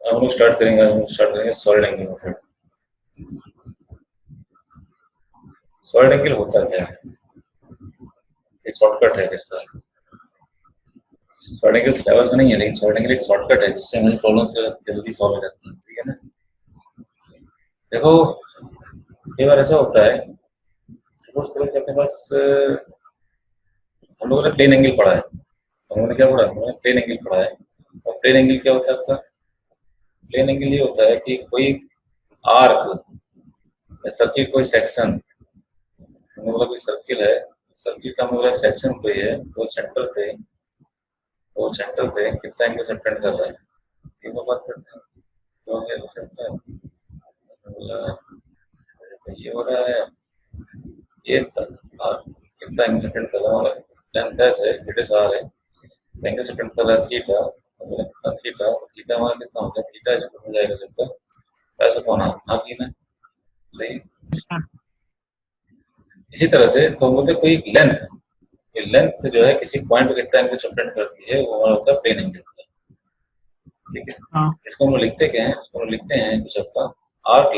हम लोग स्टार्ट करेंगे solid angle method. Solid angle होता क्या है, ये शॉर्टकट है इसका। सॉलिड एंगल सिलेबस में नहीं है, लेकिन सॉलिड एंगल एक शॉर्टकट है जिससे हमारी प्रॉब्लम्स जल्दी सॉल्व हो जाती हैं, ठीक है ना। देखो, कई बार ऐसा होता है, सपोज करो कि अपने पास हम लोगों ने प्लेन एंगल पढ़ा है। हम लोगों ने क्या पढ़ा है, हम लोगों ने प्लेन एंगल पढ़ा है। और प्लेन एंगल क्या होता है आपका, प्लेन एंगल ये होता है कि कोई आर्क या सर्किल कोई सेक्शन, मतलब कोई सर्किल है, सर्किल का मतलब सेक्शन कोई है, वो सेंटर पे कितना एंगल से डिपेंड कर रहा है, ये वो बात करते हैं। तो ये हो सकता है, मतलब ये हो रहा है, ये सर आर कितना एंगल से डिपेंड कर रहा है, मतलब लेंथ एस है, इट इज आर है, एंगल से डिपेंड कर रहा है थीटा, मतलब कितना थीटा, थीटा हमारा कितना होता है, थीटा इज हो जाएगा जब ऐसा कौन आपकी ना, सही। इसी तरह से तो हम बोलते हैं कोई लेंथ, ये लेंथ जो है किसी पॉइंट पे कितना एंगल से डिपेंड करती है, वो हमारा होता है प्लेन एंगल, ठीक है। हाँ। इसको हम लिखते क्या है, इसको हम लिखते हैं कुछ आपका आर्क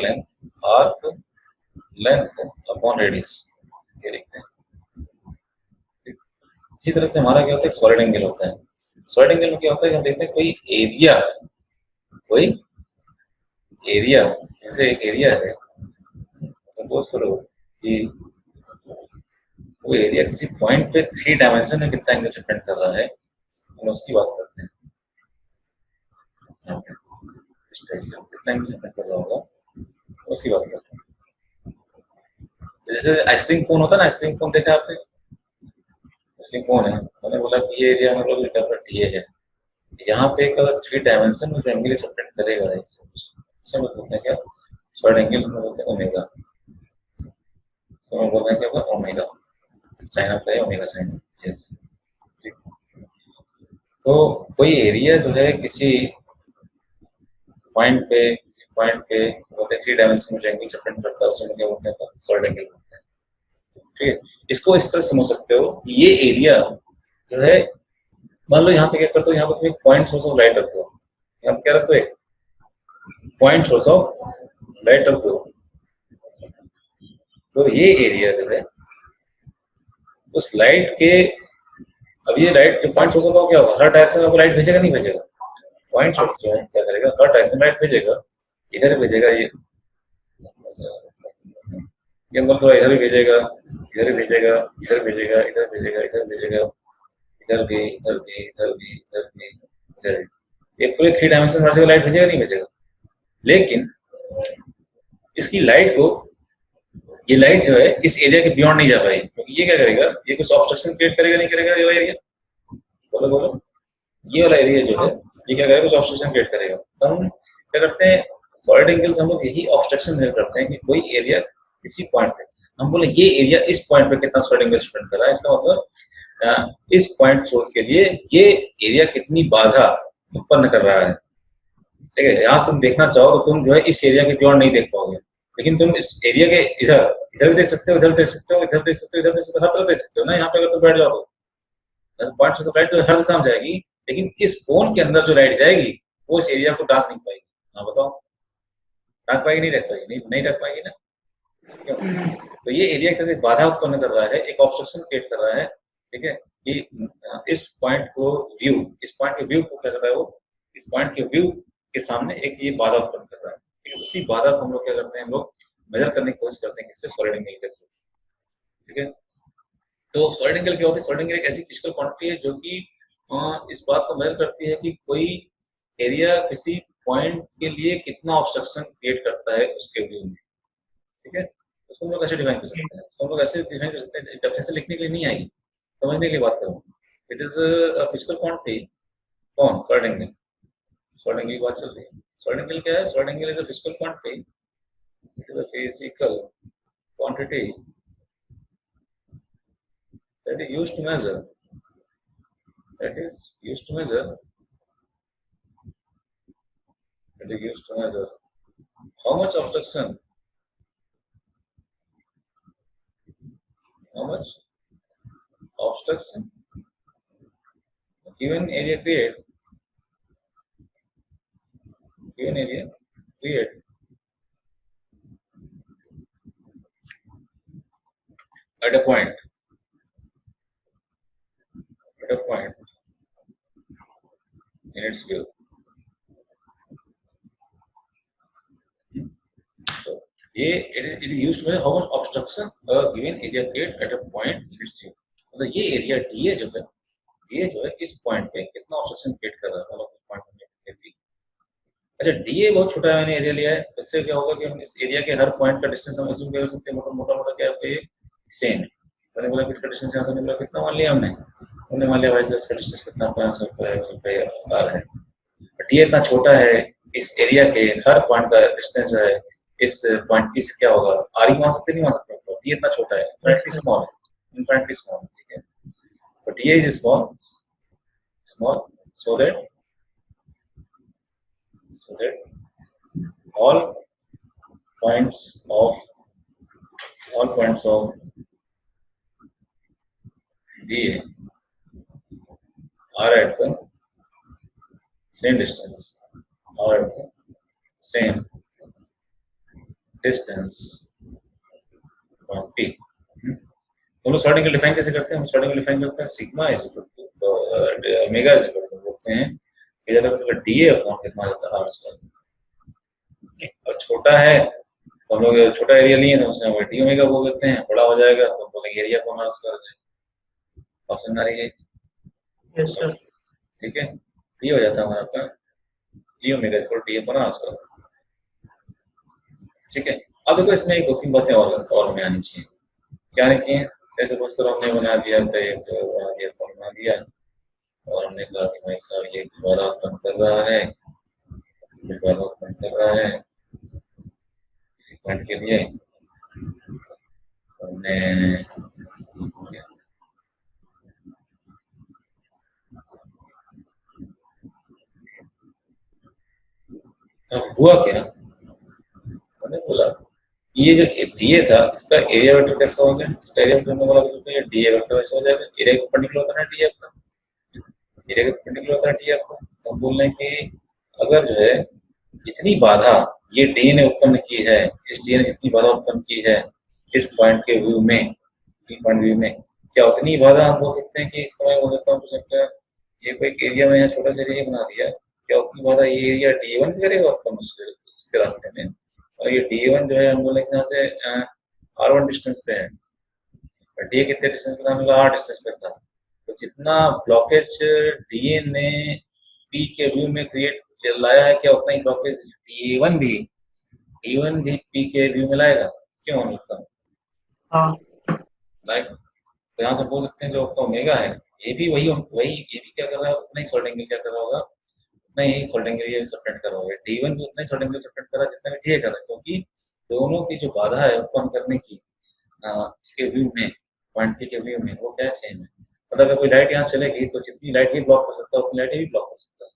लेंथ अपॉन रेडियस, ये लिखते हैं। इसी तरह से हमारा क्या होता है, सॉलिड एंगल होता है। सॉलिड एंगल में क्या होता है कि हम देखते हैं कोई एरिया, कोई एरिया, जैसे एक एरिया है, सपोज करो कि वो एरिया किसी पॉइंट पे 3 डायमेंशन में कितना एंगल से डिपेंड कर रहा है, हम उसकी बात करते हैं। यहाँ पे इस टाइप से कितना एंगल से डिपेंड कर रहा होगा, उसकी बात करते हैं। जैसे आइसक्रीम कोन होता है ना, आइसक्रीम कोन देखा आपने, आइसक्रीम कोन है, मैंने बोला कि ये एरिया हम लोग डेवलप ये है, यहाँ पे एक 3 डायमेंशन में जो एंगल से डिपेंड करेगा, इससे हम बोलते हैं क्या, सॉलिड एंगल में बोलते हैं ओमेगा, तो हम बोलते हैं क्या होगा, ओमेगा साइन आता है, ओमेगा साइन, यस, ठीक। तो कोई एरिया जो है किसी पॉइंट पे बोलते हैं 3 डायमेंशन में जो एंगल से डिपेंड करता है, उसे क्या बोलते हैं, सॉलिड एंगल बोलते हैं, ठीक है। इसको इस तरह समझ सकते हो, ये एरिया जो है, मान लो यहाँ पे क्या करते हो, यहाँ पे तुम एक पॉइंट सोर्स ऑफ लाइट रखो, यहाँ पे क्या रखो, एक पॉइंट सोर्स ऑफ लाइट रखो, तो ये एरिया जो है उस लाइट के, अब ये लाइट जो पॉइंट सोर्स होगा क्या होगा, हर डायरेक्शन में आपको लाइट भेजेगा नहीं भेजेगा, पॉइंट हाँ। सोर्स जो है क्या करेगा, हर डायरेक्शन में लाइट भेजेगा, इधर भेजेगा ये मतलब थोड़ा इधर भी भेजेगा, इधर भी भेजेगा, इधर भेजेगा, इधर भेजेगा, इधर भेजेगा, इधर भी, इधर भी, इधर भी, इधर भी, इधर भी, ये पूरे 3 डायमेंशन में लाइट भेजेगा नहीं भेजेगा। लेकिन इसकी लाइट को, ये लाइट जो है इस एरिया के बियॉन्ड नहीं जा पाएगी, क्योंकि ये क्या करेगा, ये कुछ ऑब्स्ट्रक्शन क्रिएट करेगा नहीं करेगा, ये वाला एरिया, बोलो बोलो, ये वाला एरिया जो है हाँ। ये क्या करेगा, कुछ ऑब्स्ट्रक्शन क्रिएट करेगा, तो हम क्या करते हैं, सॉलिड एंगल्स हम लोग यही ऑब्स्ट्रक्शन मेजर करते हैं कि कोई एरिया किसी पॉइंट पे, हम बोले ये एरिया इस पॉइंट पे कितना सॉलिड एंगल स्पेंड कर रहा है, इसका मतलब इस पॉइंट सोर्स के लिए ये एरिया कितनी बाधा उत्पन्न कर रहा है, ठीक है। यहाँ से तुम देखना चाहो तो तुम जो है इस एरिया के बियॉन्ड नहीं देख पाओगे, लेकिन तुम इस एरिया के इधर, इधर भी देख सकते हो, इधर देख सकते हो, इधर देख सकते हो, इधर देख सकते हो, हर तरफ देख सकते हो ना, यहाँ पे अगर तुम बैठ जाओ तो पॉइंट सोर्स ऑफ लाइट तो हर दिशा में जाएगी, लेकिन इस कोन के अंदर जो लाइट जाएगी वो इस एरिया को ढक नहीं पाएगी। हाँ बताओ, ढक पाएगी नहीं ढक पाएगी, नहीं नहीं ढक पाएगी ना, क्यों, हम्म। तो ये एरिया एक बाधा उत्पन्न कर रहा है, एक ऑब्स्ट्रक्शन क्रिएट कर रहा है, ठीक है। कि इस पॉइंट को व्यू, इस पॉइंट के व्यू को क्या कर रहा है वो, इस पॉइंट के व्यू के सामने एक ये बाधा उत्पन्न कर रहा है, ठीक है। उसी बाधा को हम लोग क्या करते हैं, हम लोग मेजर करने की कोशिश करते हैं किससे, सॉलिड एंगल के थ्रू, ठीक है। तो सॉलिड एंगल क्या होती है, सॉलिड एंगल एक ऐसी फिजिकल क्वांटिटी है जो कि इस बात को मेजर करती है कि कोई एरिया किसी पॉइंट के लिए कितना ऑब्स्ट्रक्शन क्रिएट करता है उसके व्यू में, ठीक है। उसको हम लोग ऐसे डिफाइन कर सकते हैं, तो हम लोग ऐसे डिफाइन कर सकते हैं, डेफिनेशन लिखने के लिए नहीं आएगी, समझने के लिए बात करूँ। It is a physical quantity, कौन, सॉलिड एंगल, सॉलिड एंगल की बात चल रही है। सॉलिड एंगल क्या है, solid angle is a physical quantity, it is a physical quantity that is used to measure, that is used to measure, that is used to measure how much obstruction, how much obstruction given area create given area create at a point in its view. So it is used to measure how much obstruction a given area create at a point in its view. मतलब ये area DA जो है, ये जो है इस point पे कितना ऑब्स्ट्रक्शन क्रिएट कर रहा है, मतलब इस पॉइंट पे भी। अच्छा डीए बहुत छोटा मैंने एरिया लिया है, इससे क्या होगा कि हम इस एरिया के हर पॉइंट का डिस्टेंस हम अज्यूम कर सकते हैं, मोटा मोटा क्या है, सेम है। मैंने बोला किसका डिस्टेंस यहाँ से निकला, कितना मान लिया हमने मान लिया भाई सर इसका डिस्टेंस कितना 500 आ रहा है। बट ये इतना छोटा है, इस एरिया के हर पॉइंट का डिस्टेंस जो है इस पॉइंट की से क्या होगा, आर ही मान सकते नहीं मान सकते, तो ये इतना छोटा है, इनफाइनाइटली स्मॉल, ठीक है। बट ये is small small so that all points of DA are at the same distance or at the same distance from P. हम लोग सॉर्टिंग डिफाइन कैसे करते हैं, हम सॉर्टिंग डिफाइन करते हैं sigma is equal to omega is equal to बोलते हैं कि जब डीए अपॉन कितना होता है आर स्क्वायर, और छोटा है तो हम लोग छोटा एरिया लिए तो उसमें डी ओमेगा बोल देते हैं, बड़ा हो जाएगा तो बोलेंगे एरिया अपॉन आर स्क्वायर। समझ आ रही है? Yes sir. ठीक है, ये हो जाता है हमारा अपना D omega equal to D upon R square. ठीक है, अब देखो इसमें एक दो तीन बातें और हमें आनी चाहिए। क्या आनी चाहिए? जैसे सपोज करो हमने बना दिया बना दिया और हमने कहा कि भाई साहब ये द्वारा उत्पन्न कर रहा है, द्वारा उत्पन्न कर रहा है किसी पॉइंट के लिए, हमने अब हुआ क्या, मैंने बोला ये जो डीए था इसका एरिया वेक्टर कैसा हो गया, इसका एरिया वेक्टर ने बोला तो ये डीए वेक्टर ऐसा हो जाएगा, एरिया का परपेंडिकुलर होता है डीए का, एरिया का परपेंडिकुलर होता है डीए का। तो हम बोल रहे हैं कि अगर जो है जितनी बाधा ये डी ने उत्पन्न की है, इस डी ने जितनी बाधा उत्पन्न की है इस पॉइंट के व्यू में, पॉइंट व्यू में, क्या उतनी बाधा हम बोल सकते हैं कि इसको मैं बोल देता हूँ तो ये कोई एरिया में यहाँ छोटा सा एरिया बना दिया, क्या उतनी बाधा ये एरिया डी वन करेगा उत्पन्न उसके रास्ते में, और ये डी वन जो है हम बोले यहाँ से आर वन डिस्टेंस पे है, डी कितने डिस्टेंस पे था, मतलब आर डिस्टेंस पे था। तो जितना ब्लॉकेज डी ने पी के व्यू में क्रिएट लाया है, क्या उतना ही ब्लॉकेज डी वन भी पी के व्यू में लाएगा, क्यों लगता है? हाँ लाइक तो यहाँ से बोल सकते हैं जो आपका ओमेगा है ये भी वही वही ये भी क्या कर रहा है, उतना ही सॉल्ट एंगल क्या कर रहा होगा, उतना ही सॉल्ट एंगल ये सबटेंड कर रहा होगा, डी वन भी उतना ही सॉल्ट एंगल सबटेंड कर रहा है जितना भी डी कर रहा है, क्योंकि दोनों की जो बाधा है उत्पन्न करने की इसके व्यू में, पॉइंट के व्यू में, वो क्या सेम है। मतलब अगर कोई लाइट यहाँ चलेगी तो जितनी लाइट भी ब्लॉक कर सकता है उतनी लाइट भी ब्लॉक कर सकता है,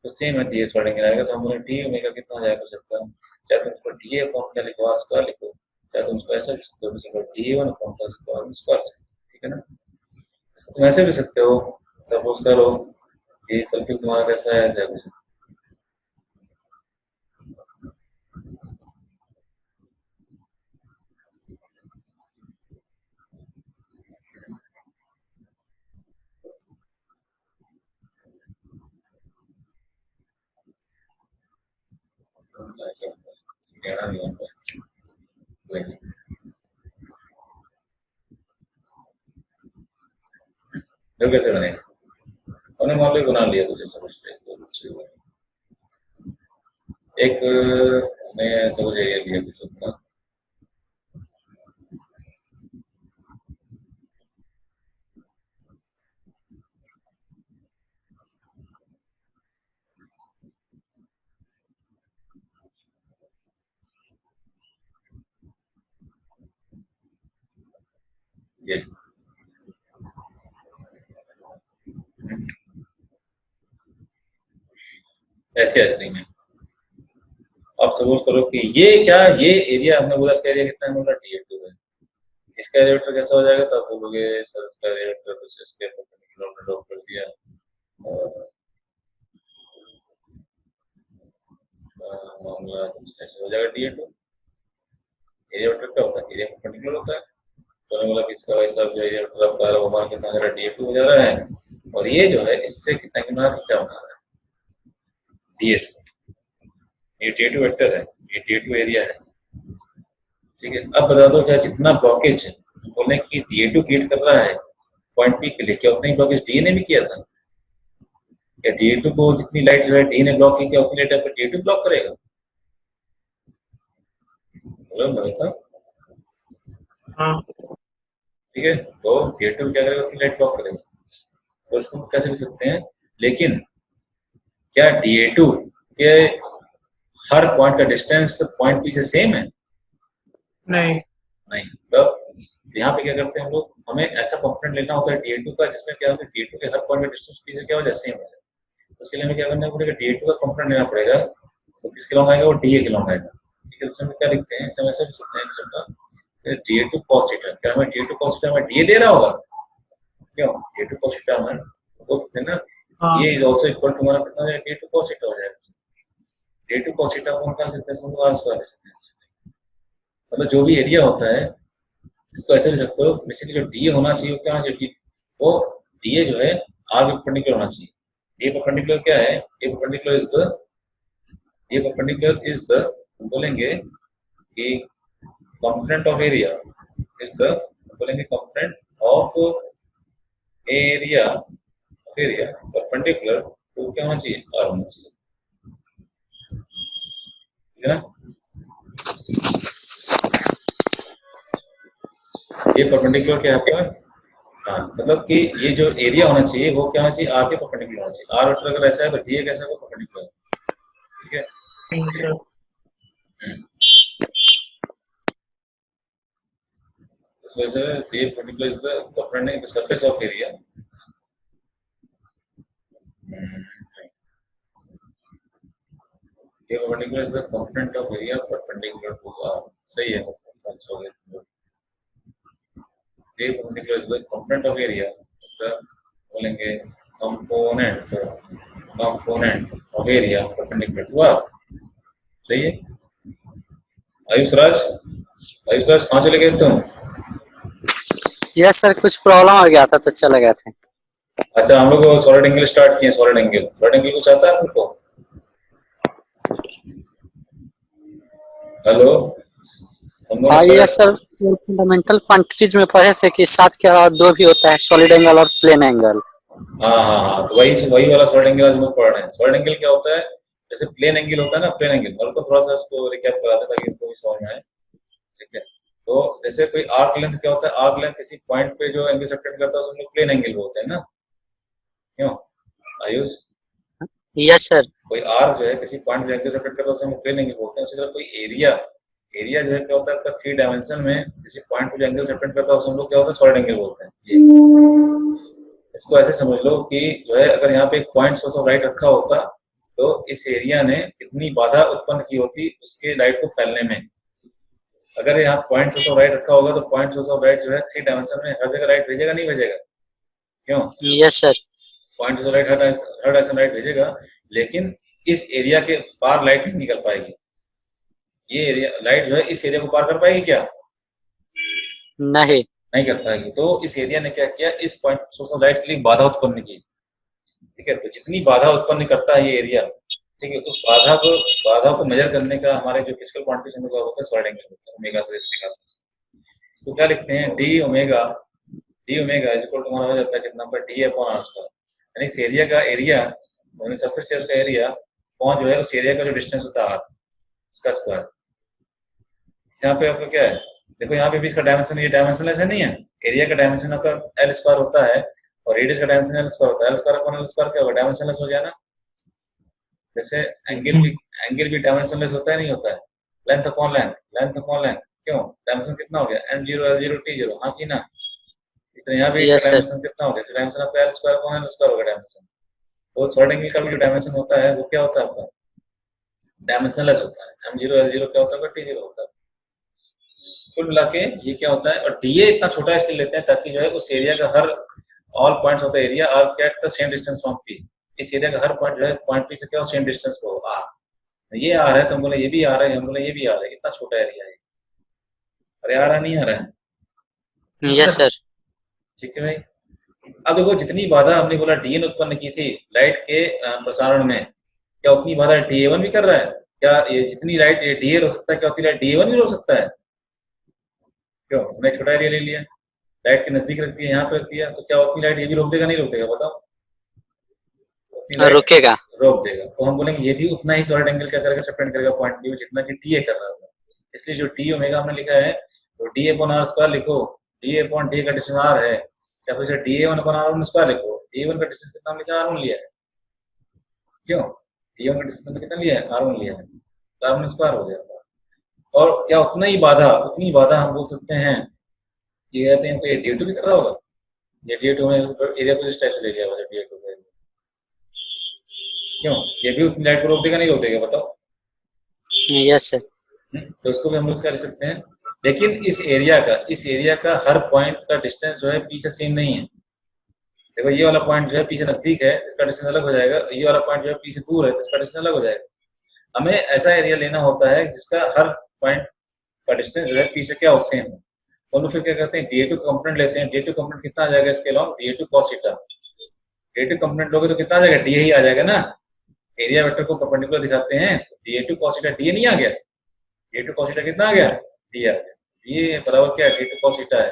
तो सेम है डी सॉल्ट एंगल आएगा। तो हम बोले डी ओमेगा कितना हो जाएगा कर सकता है, चाहे तुम उसको डी अपॉन क्या लिखो आर स्क्वायर लिखो, चाहे तुम उसको ऐसा लिख सकते हो जैसे D one upon plus square से, ठीक है ना। इसको तुम ऐसे भी सकते हो, सपोज करो ये सर्किल तुम्हारा कैसा है, ऐसा कुछ ऐसा कहना नहीं होता है, कोई नहीं। जो कैसे बनेगा, हमने मान लो बना लिया कुछ ऐसा कुछ एक मैं समझ एरिया लिया कुछ अपना, ये ऐसे ऐसे नहीं है। आप सपोज करो कि ये क्या, ये एरिया हमने बोला इसका एरिया कितना है, बोला डी टू है, इसका एरिया वेक्टर कैसा हो जाएगा, तो आप बोलोगे सर इसका एरिया वेक्टर कुछ इसके परपेंडिकुलर ड्रॉ कर दिया और मामला कुछ ऐसे हो जाएगा DA2। एरिया वेक्टर क्या होता है? एरिया परपेंडिकुलर होता है, तो हमें बोला कि इसका वैसा जो एरिया वेक्टर आपका है वो मान कितना हो जा रहा है? DA2 हो जा रहा है, और ये जो है इससे कितना कितना क्या बना रहा है? DS। ये DA2 वेक्टर है, ये DA2 एरिया है, ठीक है। अब बता दो क्या जितना ब्लॉकेज है, बोले कि DA2 क्रिएट कर रहा है पॉइंट P के लिए, क्या उतना ही ब्लॉकेज डी ने भी किया था? क्या DA2 को जितनी लाइट जो है डी ने ब्लॉक की, क्या उतनी लाइट आपको DA2 ब्लॉक करेगा? बोलो मैं बताऊं, हाँ, ठीक है। तो DA2 क्या करेगा? उतनी लाइट ब्लॉक करेगा, तो इसको हम कैसे लिख सकते हैं? लेकिन क्या DA2 के हर पॉइंट का डिस्टेंस पॉइंट P से सेम है? नहीं, नहीं। तब यहाँ पे क्या करते हैं हम लोग, हमें ऐसा कंपोनेंट लेना होता है DA2 का जिसमें क्या होता है DA2 के हर पॉइंट का डिस्टेंस P से क्या हो जाए? सेम हो जाए। उसके लिए हमें क्या करना पड़ेगा? DA2 का कंपोनेंट लेना पड़ेगा, तो किसके लॉन्ग आएगा? वो DA के लॉन्ग आएगा, ठीक है। उसमें क्या लिखते हैं? इसमें ऐसा भी सकते हैं शब्द DA2 cos थीटा। क्या हमें DA2 cos थीटा हमें DA दे रहा होगा? क्यों? DA2 cos थीटा हमें बोल सकते हैं ना, हाँ, ये इज आल्सो इक्वल टू हमारा कितना हो जाएगा? DA2 cos थीटा हो जाएगा। DA2 cos थीटा को हम क्या लिख सकते हैं? इसको r स्क्वायर लिख सकते हैं। मतलब जो भी एरिया होता है इसको ऐसे लिख सकते हो, बेसिकली जो डी होना चाहिए वो क्या होना चाहिए? वो डी जो है आर के परपेंडिकुलर होना चाहिए। ये परपेंडिकुलर क्या है? ये परपेंडिकुलर इज द, ये परपेंडिकुलर इज द, हम बोलेंगे कि component of area is the, बोलेंगे component of area, of area perpendicular तो क्या होना चाहिए? आर होना चाहिए, ठीक है ना। ये परपेंडिकुलर क्या है आपका? हाँ, मतलब कि ये जो एरिया होना चाहिए वो क्या होना चाहिए? आर के परपेंडिकुलर होना चाहिए। आर वेक्टर अगर ऐसा है तो डी कैसा होगा? परपेंडिकुलर, ठीक है। नहीं सर। इस वजह से ये perpendicular is the perpendicular surface of area. ये perpendicular is the component of area perpendicular to r. सही है, हो गया। ये perpendicular is the component of area is the, बोलेंगे component, component of area perpendicular to r. सही है। आयुष राज, आयुष राज कहाँ चले गए तुम? यस सर, कुछ प्रॉब्लम हो गया था तो चले गए थे। अच्छा, हम लोग सॉलिड एंगल स्टार्ट किए। सॉलिड एंगल, सॉलिड एंगल कुछ आता है आपको? हेलो, हाँ यस सर, फंडामेंटल क्वांटिटीज में पढ़े थे कि 7 के अलावा 2 भी होता है, सॉलिड एंगल और प्लेन एंगल। हाँ हाँ हाँ, तो वही वाला सॉलिड एंगल आज हम लोग पढ़ रहे हैं। सॉलिड एंगल क्या होता है? जैसे प्लेन एंगल होता है ना, प्लेन एंगल, और तो थोड़ा सा इसको रिकैप करा दें ताकि इनको भी समझ में आए, ठीक है। तो जैसे कोई आर्क लेंथ क्या होता है? आर्क लेंथ किसी पॉइंट पे जो एंगल सबटेंड करता है उसको हम लोग प्लेन एंगल बोलते हैं ना, क्यों आयुष? Yes sir. कोई आर्क जो है किसी पॉइंट पे एंगल सबटेंड करता है उसको हम प्लेन एंगल बोलते हैं। उसी तरह कोई एरिया, एरिया जो है क्या होता है आपका 3 डायमेंशन में किसी पॉइंट पे जो एंगल सबटेंड करता है उसको हम लोग क्या होता है? सॉलिड एंगल बोलते हैं। ये इसको ऐसे समझ लो कि जो है अगर यहाँ पे एक पॉइंट सोर्स ऑफ लाइट रखा होता तो इस एरिया ने कितनी बाधा उत्पन्न की होती उसके लाइट को फैलने में। अगर यहाँ पॉइंट सोर्स ऑफ लाइट रखा होगा तो पॉइंट सोर्स ऑफ लाइट जो है 3 डायमेंशन में हर जगह लाइट भेजेगा, नहीं भेजेगा? क्यों? Yes sir. Point source of light her direction light भेजेगा, लेकिन इस एरिया के पार लाइट नहीं निकल पाएगी। ये एरिया लाइट जो है इस एरिया को पार कर पाएगी क्या? नहीं, नहीं कर पाएगी। तो इस एरिया ने क्या किया? इस पॉइंट सोर्स ऑफ लाइट के लिए बाधा उत्पन्न की, ठीक है। तो जितनी बाधा उत्पन्न करता है ये एरिया, ठीक है, उस बाधा को मेजर करने का हमारे जो फिजिकल क्वांटिटी में होता है सॉलिड एंगल होता है। ओमेगा से दिखाते हैं इसको, क्या लिखते हैं? D omega is equal to हमारा हो जाता है कितना पर डी अपॉन आर स्क्वायर, यानी इस एरिया का एरिया, सरफेस चार्ज का एरिया अपॉन जो है उस एरिया का जो डिस्टेंस होता है उसका स्क्वायर। यहाँ पे आपका क्या है? देखो यहाँ पे भी इसका डायमेंशन, ये डायमेंशन ऐसे नहीं है। एरिया का डायमेंशन आपका एल स्क्वायर होता है और रेडियस का डायमेंशन एल स्क्वायर होता है। L square upon L square क्या होगा? डायमेंशनलेस हो गया ना। जैसे एंगल भी डायमेंशनलेस होता है, नहीं होता है? Length upon length, length upon length, क्यों? डायमेंशन कितना हो गया? m0 l0 t0, हाँ की ना? इतना यहाँ भी इसका यस सर। डायमेंशन कितना हो गया? डायमेंशन आपका L square upon L square होगा डायमेंशन। तो सॉलिड एंगल का भी जो डायमेंशन होता है वो क्या होता है आपका? डायमेंशनलेस होता है। m0 l0 क्या होता है? t0 होता है। कुल मिला के ये क्या होता है? और डीए इतना छोटा इसलिए लेते हैं ताकि जो है उस एरिया का हर all points of the area are at the same distance from P. इस एरिया का हर पॉइंट जो है पॉइंट पी से क्या सेम डिस्टेंस पे हो आर, ये आ रहा है तो हम बोले ये भी आ रहा है, हम बोले ये भी आ रहा है, कितना छोटा एरिया है। अरे आ रहा नहीं आ रहा है? Yes sir. ठीक है भाई। अब देखो जितनी बाधा हमने बोला डीएन उत्पन्न की थी लाइट के प्रसारण में, क्या उतनी बाधा डीए1 भी कर रहा है? क्या ये जितनी लाइट डीए रोक सकता है, क्या उतनी लाइट डीए1 भी रोक सकता है? क्यों? हमने छोटा एरिया ले लिया, लाइट के नजदीक रख दिया, यहाँ पे रख दिया, तो क्या उतनी लाइट ये भी रोक देगा नहीं रोक देगा बताओ? उतनी लाइट रुकेगा। रोक देगा। तो हम बोलेंगे ये भी उतना ही सॉलिड एंगल क्या करेगा, सबटेंड करेगा पॉइंट डी जितना कि डी ए कर रहा था। इसलिए जो डी ओमेगा हमने लिखा है तो डी अपॉन आर स्क्वायर लिखो, डी अपॉन डी का डिस्टेंस आर है, या फिर D A one upon R one square लिखो। डी वन का डिस्टेंस कितना हमने लिखा, आर वन लिया है। क्यों? डी वन का डिस्टेंस हमने कितना लिया है, आर वन लिया है, तो आर वन स्क्वायर हो गया। और क्या उतना ही बाधा, उतनी बाधा हम बोल सकते हैं ये कहते हैं कोई डी टू भी कर रहा होगा, ये डी टू में एरिया को इस टाइप से ले लिया वैसे डी टू का। क्यों? ये भी उतनी लाइट को रोक देगा नहीं रोक देगा बताओ? Yes sir. तो इसको भी हम लोग कर सकते हैं। लेकिन इस एरिया का हर पॉइंट का डिस्टेंस जो है पी से सेम नहीं है। देखो ये वाला पॉइंट जो है पी से नजदीक है, इसका डिस्टेंस अलग हो जाएगा, ये वाला पॉइंट जो है पी से दूर है, तो इसका डिस्टेंस अलग हो जाएगा। हमें ऐसा एरिया लेना होता है जिसका हर पॉइंट का डिस्टेंस जो है पी से क्या हो, सेम है। तो हम लोग फिर क्या करते हैं, डी2 कंपोनेंट लेते हैं। डी2 कंपोनेंट कितना आ जाएगा इसके अलॉन्ग, डी2 cos थीटा। डी2 कंपोनेंट लोगे तो कितना आ जाएगा, डी ही आ जाएगा ना। एरिया वेक्टर को परपेंडिकुलर दिखाते हैं, डी2 cos थीटा, डी नहीं आ गया, डी2 cos थीटा कितना आ गया, डी आ गया। ये बराबर क्या है, डी2 cos थीटा है।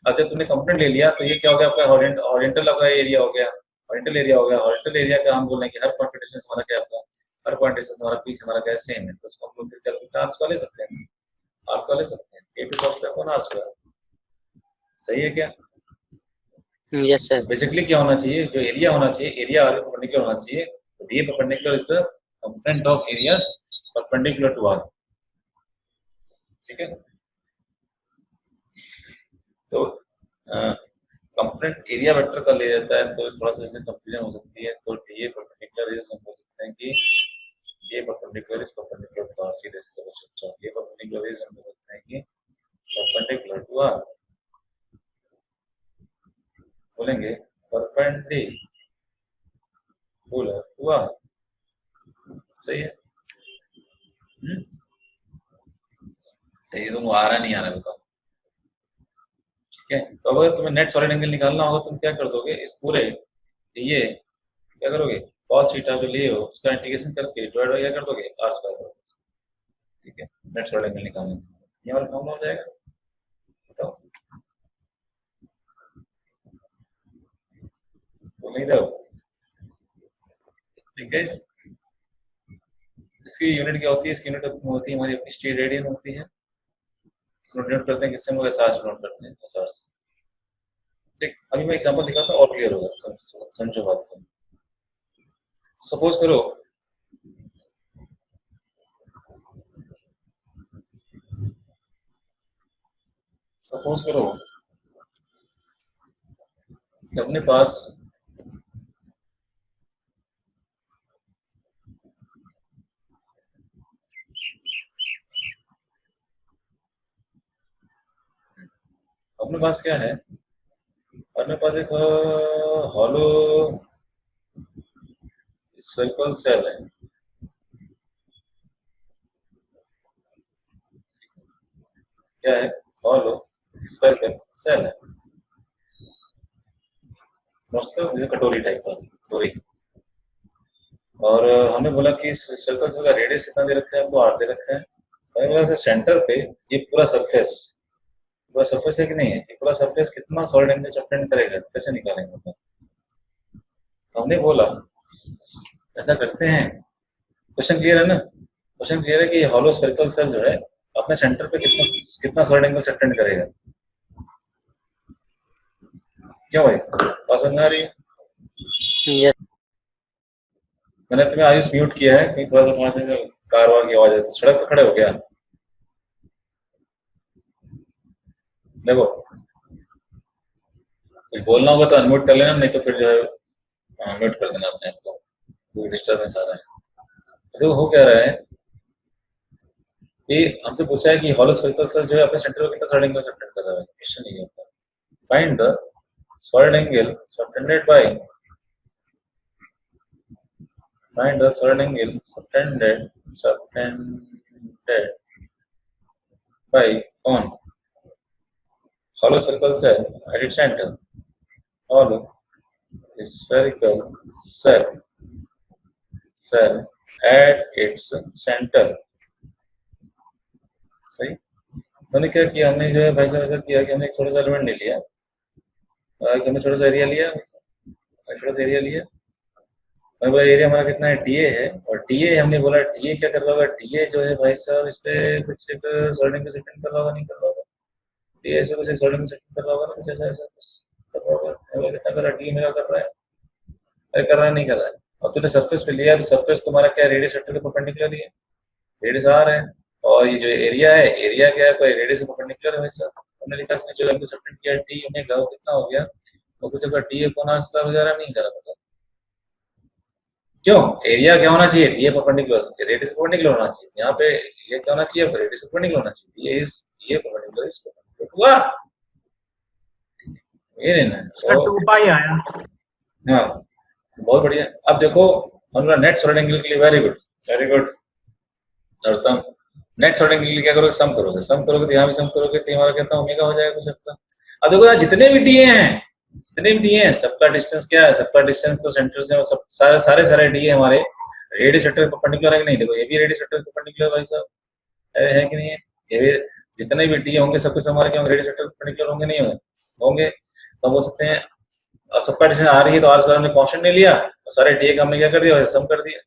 अब जब तुमने कंपोनेंट ले लिया तो ये क्या हो गया आपका, हॉरिजॉन्टल आपका एरिया हो गया, हॉरिजॉन्टल एरिया हो गया। हॉरिजॉन्टल एरिया का हम बोल रहे हैं कि हर पॉइंट डिस्टेंस हमारा क्या है आपका, हर पॉइंट डिस्टेंस हमारा पी से हमारा क्या है, सेम है। तो उसको हम लोग फिर कर सकते हैं, आर स्क्वायर ले सकते हैं, आर स्क्वायर ले सकते हैं, डी2 cos theta upon R square. सही है क्या? Yes sir. बेसिकली क्या होना चाहिए, जो एरिया होना चाहिए, एरिया आर परपेंडिकुलर होना चाहिए। तो D perpendicular is the component of area perpendicular to R. ठीक है? तो कंपोनेंट एरिया वेक्टर का ले जाता है तो थोड़ा सा इसमें कंफ्यूजन हो सकती है। तो डी परपेंडिकुलर इज, हम बोल सकते हैं कि ये perpendicular is perpendicular to R, सीधे सीधे बच्चों। ये परपेंडिकुलर इज, हम बोल सकते हैं कि परपेंडिकुलर टू आर। बोलेंगे परपेंडिकुलर टू आर। सही है? ये तुमको आ रहा नहीं आ रहा बताओ? ठीक है। तो अगर तुम्हें नेट सॉलिड एंगल निकालना होगा तुम क्या कर दोगे, इस पूरे ये क्या करोगे, cos थीटा जो लिए हो उसका इंटीग्रेशन करके डिवाइड बाय क्या कर दोगे, आर स्क्वायर। ठीक है, नेट सॉलिड एंगल निकालने ये वाला फॉर्मूला हो जाएगा। बताओ बोल नहीं रहे हो? ठीक है, इसकी यूनिट क्या होती है, इसकी यूनिट होती है हमारी अपनी स्टील रेडियन होती है। इसको नोट करते हैं किससे, हम एसआर से नोट करते हैं, एसआर से। देख अभी मैं एग्जांपल दिखाता हूँ और क्लियर होगा, समझो बात को। सपोज करो कि अपने पास क्या है, अपने पास एक हॉलो सर्कल सेल है। क्या है, हॉलो सर्कल सेल है। समझते हो, कटोरी टाइप का कटोरी। और हमने बोला कि इस सर्कल सेल का रेडियस कितना दे रखा है, आपको आर दे रखा है। हमने बोला कि सेंटर पे ये पूरा सरफेस है कि नहीं है, ये पूरा सरफेस कितना सॉलिड एंगल सबटेंड करेगा, कैसे निकालेंगे मतलब? तो हमने बोला ऐसा करते हैं, क्वेश्चन क्लियर है ना? क्वेश्चन क्लियर है कि हॉलो सर्कल सेल जो है अपने सेंटर पे कितना सॉलिड एंगल सबटेंड करेगा। क्यों भाई, बात समझ आ रही है? यस। मैंने तुम्हें आयुष म्यूट किया है, कहीं थोड़ा सा तुम्हारे कार वार की आवाज है, तो सड़क पर खड़े हो गया? देखो कुछ बोलना होगा तो अनम्यूट कर लेना, नहीं तो फिर जो है म्यूट कर देना अपने आप को, कोई डिस्टर्बेंस आ रहा है। तो हो क्या रहा है कि हमसे पूछा है कि हॉलो सर्कल सेल जो है अपने सेंटर में कितना सॉलिड एंगल सबटेंड कर रहा है। क्वेश्चन ये होता है, find the solid angle subtended bye subtended by on hollow circle cell at its center. Hollow spherical cell at its center. सही। हमने क्या किया, हमने जो है भाई साहब ऐसा किया कि हमने एक छोटा सा एलिमेंट ले लिया, हमने छोटा सा एरिया लिया, छोटा सा एरिया लिया, हमने बोला एरिया हमारा कितना है, टीए है, और टीए हमने बोला टीए क्या कर रहा होगा, टीए जो है भाई साहब इस पे कुछ एक सॉल्डिंग का सेटिंग कर रहा होगा, नहीं कर रहा होगा, टीए इस पे कुछ एक सॉल्डिंग का सेटिंग कर रहा होगा ना, कुछ ऐसा ऐसा कुछ कर रहा होगा। हमने कितना कर रहा है, टीए मेरा कर रहा है, अरे कर रहा है नहीं कर रहा है, और तूने सरफेस पे लिया तो सरफेस तुम्हारा क्या है, रेडियस वेक्टर के परपेंडिकुलर ही है, रेडियस आर है, और ये जो एरिया है, एरिया क्या है, कोई रेडियस के परपेंडिकुलर है भाई साहब। हमने लिखा इसने जो हमको सबटेंड किया टी ओमेगा, वो कितना हो गया, वो कुछ अगर टी ए कोना स्क्वायर वगैरह नहीं करा था, क्यों, एरिया क्या होना चाहिए, D A perpendicular, radius perpendicular होना चाहिए, यहाँ पे ये क्या होना चाहिए, रेडियस परपेंडिकुलर होना चाहिए, D A is D A perpendicular is हुआ, ये नहीं ना सर 2 पाई आया। हाँ बहुत बढ़िया। अब देखो हमारा नेट सॉलिड एंगल के लिए वेरी गुड, वेरी गुड। और तुम नेट सॉलिड एंगल के लिए क्या करोगे, सम करोगे, सम करोगे तो यहाँ भी सम करोगे तो हमारा कितना ओमेगा हो जाएगा कुछ अपना। अब देखो यार जितने भी डी हैं, जितने भी डी हैं, सबका डिस्टेंस क्या है, सबका डिस्टेंस तो सेंटर से सब सारे डी हमारे रेडियस वेक्टर परपेंडिकुलर है कि नहीं, देखो ये भी रेडियस वेक्टर परपेंडिकुलर भाई साहब है कि नहीं है, ये भी जितने भी डी होंगे सबके हमारे क्या रेडियस वेक्टर परपेंडिकुलर होंगे, नहीं होंगे, तो हम बोल सकते हैं सबका डिस्टेंस आ रही है तो आर स्क्वायर हमने कांस्टेंट ले लिया, और सारे डी का हमने क्या कर दिया, सम कर दिया,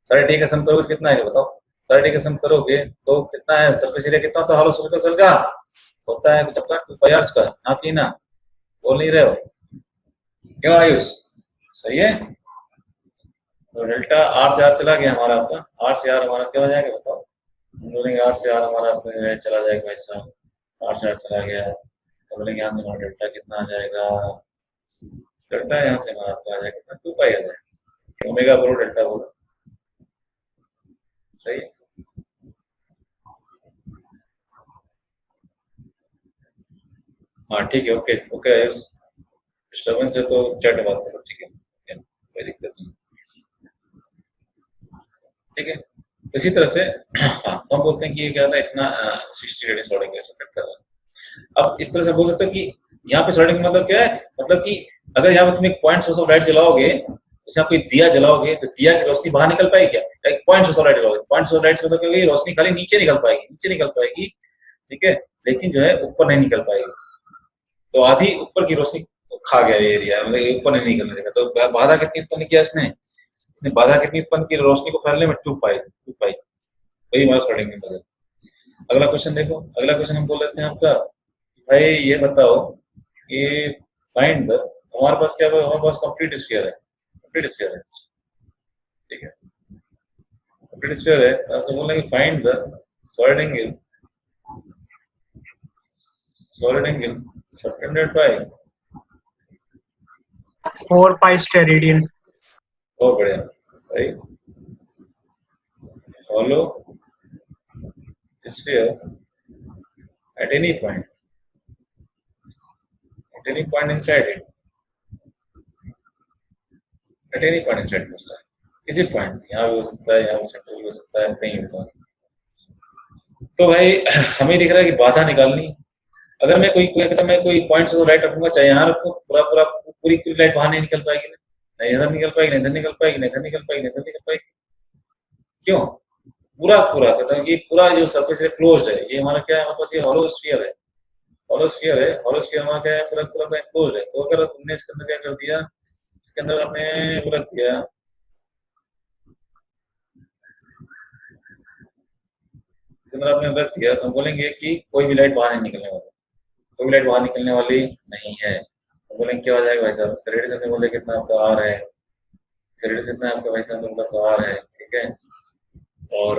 सारे डी का सम करोगे तो कितना है बताओ, सारे डी का सम करोगे तो कितना है, सरफेस एरिया कितना होता है, हॉलो सर्कल सेल का होता है कुछ अपना 2 पाई आर स्क्वायर, ना कि ना बोल नहीं रहे हो, क्यों आयुष, सही है। तो डेल्टा आर से आर चला गया हमारा, आपका आर से आर हमारा क्या हो जाएगा बताओ, हम बोलेंगे आर से आर हमारा चला जाएगा भाई साहब, आर से आर चला गया, तो बोलेंगे यहाँ से हमारा डेल्टा कितना आ जाएगा, डेल्टा यहाँ से हमारा आपका आ जाएगा कितना, 2 पाई आ जाएगा, ओमेगा बोलो डेल्टा बोलो, सही है। हाँ ठीक है, ओके ओके आयुष, डिस्टर्बेंस है तो चैट में बात करो, ठीक है, कोई दिक्कत नहीं, ठीक है। इसी तरह से हाँ हम बोलते हैं कि ये क्या था, इतना 60 रेडियस सॉर्डिंग एक्सपेक्ट कर रहा है। अब इस तरह से बोल सकते हो कि यहाँ पे सॉर्डिंग मतलब क्या है, मतलब कि अगर यहाँ पे तुम एक पॉइंट सोर्स ऑफ लाइट जलाओगे, जैसे आप कोई दिया जलाओगे तो दिया की रोशनी बाहर निकल पाएगी क्या, एक पॉइंट सोर्स ऑफ लाइट जलाओगे, पॉइंट सोर्स ऑफ लाइट से मतलब क्या, रोशनी खाली नीचे निकल पाएगी, नीचे निकल पाएगी, ठीक है, लेकिन जो है ऊपर नहीं निकल पाएगी, तो आधी ऊपर की रोशनी खा गया ये एरिया, मतलब ऊपर नहीं निकलने देगा, तो बाधा कितनी उत्पन्न किया इसने बाधा कितनी उत्पन्न की, रोशनी को फैलने में 2 पाई, वही हमारा सॉर्डिंग की मदद। अगला क्वेश्चन देखो, अगला क्वेश्चन हम बोल लेते हैं आपका, भाई ये बताओ कि फाइंड हमारे पास क्या है, हमारे पास कंप्लीट स्फीयर है, कंप्लीट स्फीयर है, ठीक है, कंप्लीट स्फीयर है, तो आपसे बोल रहे हैं find the solid angle subtended bye 4 pi steradian. बहुत बढ़िया भाई, hollow sphere at any point inside it, at any point inside हो सकता है, किसी पॉइंट, यहाँ भी हो सकता है, यहाँ भी सेंटर भी हो सकता है, कहीं भी हो। तो भाई हमें दिख रहा है कि बाधा निकालनी, अगर मैं कोई कहता मैं कोई पॉइंट से लाइट रखूंगा, चाहे यहाँ रखूँ, पूरी लाइट बाहर नहीं निकल पाएगी ना, नहीं इधर निकल पाएगी, नहीं इधर निकल पाएगी, नहीं इधर निकल पाएगी, नहीं इधर निकल पाएगी, क्यों, पूरा कहता है कि पूरा जो सरफेस है क्लोज्ड है, ये हमारा क्या है, हमारे पास ये हॉलो स्फीयर है, हॉलो स्फीयर हमारा क्या है, पूरा क्लोज्ड है, तो अगर तुमने इसके अंदर क्या कर दिया, इसके अंदर आपने रख दिया, इसके अंदर आपने रख दिया, तो हम बोलेंगे कि कोई भी लाइट बाहर नहीं निकलने वाली, कोई भी लाइट बाहर निकलने वाली नहीं है, तो बोलेंगे क्या हो जाएगा भाई साहब, उसका रेडियस हमने बोले कितना आपका आर है, रेडियस कितना है आपका भाई साहब, मतलब आर है, ठीक है, और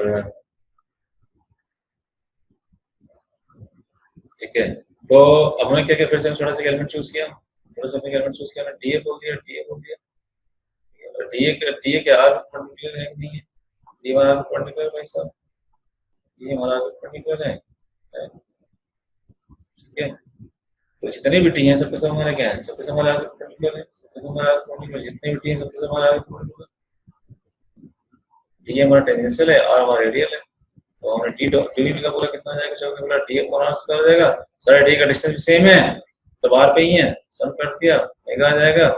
ठीक है, तो अब हमने क्या क्या फिर से थोड़ा सा एलिमेंट चूज किया, थोड़ा सा एलिमेंट चूज किया, डीए बोल दिया, डीए के आर परपेंडिकुलर है कि नहीं है, डी हमारा परपेंडिकुलर भाई साहब, ये हमारा परपेंडिकुलर है, ठीक है, तो जितने भी टी हैं सबके सब हमारे क्या है, सबके सब हमारे परपेंडिकुलर है, सबके सब हमारे परपेंडिकुलर, जितने भी टी हैं सबके सब हमारे परपेंडिकुलर, डी हमारा टेंजेंशियल है, आर हमारा रेडियल है, तो हमने डी डी का बोला कितना जाएगा, चलो बोला डी अपॉन आर स्क्वायर हो जाएगा, सारे डी का डिस्टेंस भी सेम है तो आर पे ही है, सम कर दिया मेगा आ जाएगा,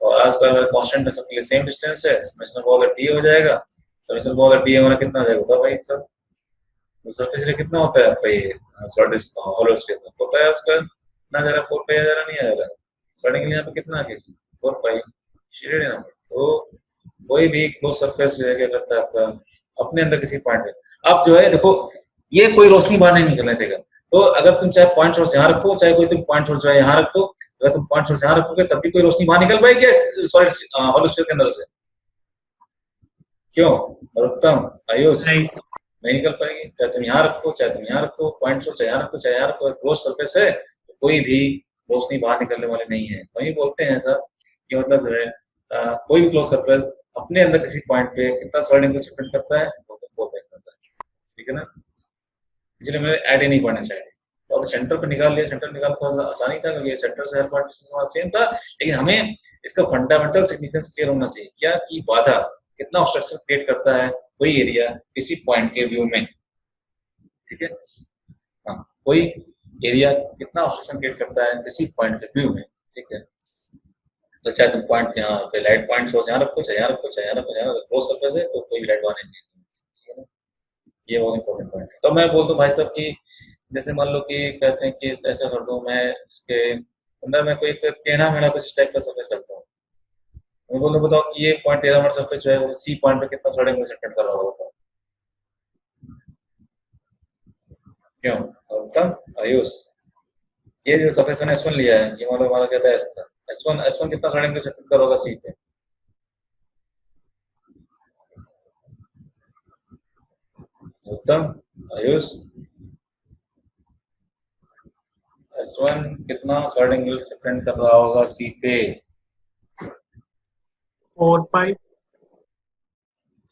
और आर स्क्वायर हमारा कांस्टेंट है, सबके लिए सेम डिस्टेंस है, समेशन ऑफ ऑल डी हो जाएगा, समेशन ऑफ ऑल डी हमारा कितना आ जाएगा बता भाई सब, तो सरफेस एरिया कितना होता है आपका ये सॉलिड डिस्क हॉलो स्फीयर में 4 पाई आर स्क्वायर, ना जा रहा 4 पाई आ जा रहा नहीं आ रहा, स्टार्टिंग के लिए यहाँ पे कितना आ गया 4 पाई शेडेड है यहाँ पे, तो कोई भी क्लोज सरफेस जो है क्या करता है आपका अपने अंदर किसी पॉइंट पे, अब जो है देखो ये कोई रोशनी बाहर नहीं निकलने देगा, तो अगर तुम चाहे पॉइंट सोर्स यहाँ रखो, चाहे कोई तुम पॉइंट सोर्स जो है यहाँ रख दो, अगर तुम पॉइंट सोर्स यहाँ रखोगे तब भी कोई रोशनी बाहर निकल पाएगी सॉलिड हॉलो स्फीयर के अंदर से, क्यों उत्तम आयुष नहीं निकल पाएगी, चाहे तुम यहाँ रखो चाहे तुम यहाँ रखो, पॉइंट सोर्स यहाँ रखो चाहे यहाँ रखो, क्लोज सरफेस है तो कोई भी रोशनी बाहर निकलने वाली नहीं है, वही बोलते हैं ऐसा कि मतलब जो है कोई भी क्लोज सरफेस अपने अंदर किसी पॉइंट पे कितना सॉलिड एंगल से डिपेंड करता है, वो तो 4 पाई करता है, ठीक है ना, इसलिए मैं ऐड ही नहीं पढ़ना चाहिए, तो अब सेंटर पे निकाल लिया, सेंटर निकाल थोड़ा सा आसानी था क्योंकि सेंटर से हर पॉइंट डिस्टेंस सेम था, लेकिन हमें इसका फंडामेंटल सिग्निफिकेंस क्लियर होना चाहिए क्या कि बाधा कितना ऑब्स्ट्रक्शन क्रिएट करता है कोई एरिया किसी पॉइंट के व्यू में, ठीक है, हाँ कोई एरिया कितना ऑब्स्ट्रक्शन क्रिएट करता है किसी पॉइंट के व्यू में, ठीक है, तो चाहे तुम पॉइंट यहाँ पे लाइट पॉइंट सोर्स यहाँ रखो चाहे यहाँ रखो चाहे यहाँ रखो, यहाँ क्लोज सरफेस है तो कोई भी लाइट बाहर नहीं, ठीक है ना, ये बहुत इंपॉर्टेंट पॉइंट है, तो मैं बोल दूं भाई साहब कि जैसे मान लो कि कहते हैं कि ऐसा कर दूं मैं इसके अंदर मैं कोई टेढ़ा मेढ़ा कुछ इस टाइप का सरफेस रखता हूँ, मैं बोल दूं बताओ कि ये पॉइंट टेढ़ा मेढ़ा सरफेस जो है वो सी पॉइंट पे कितना सॉलिड एंगल से डिपेंड कर रहा होगा बताओ, क्यों उत्तम आयुष, ये जो सरफेस मैंने S1 लिया है ये मतलब हमारा कहता है S1 कितना सॉलिड एंगल से डिपेंड कर होगा सी पे, उत्तम आयुष S1 कितना सॉलिड एंगल से डिपेंड कर रहा होगा सी पे, 4 पाई,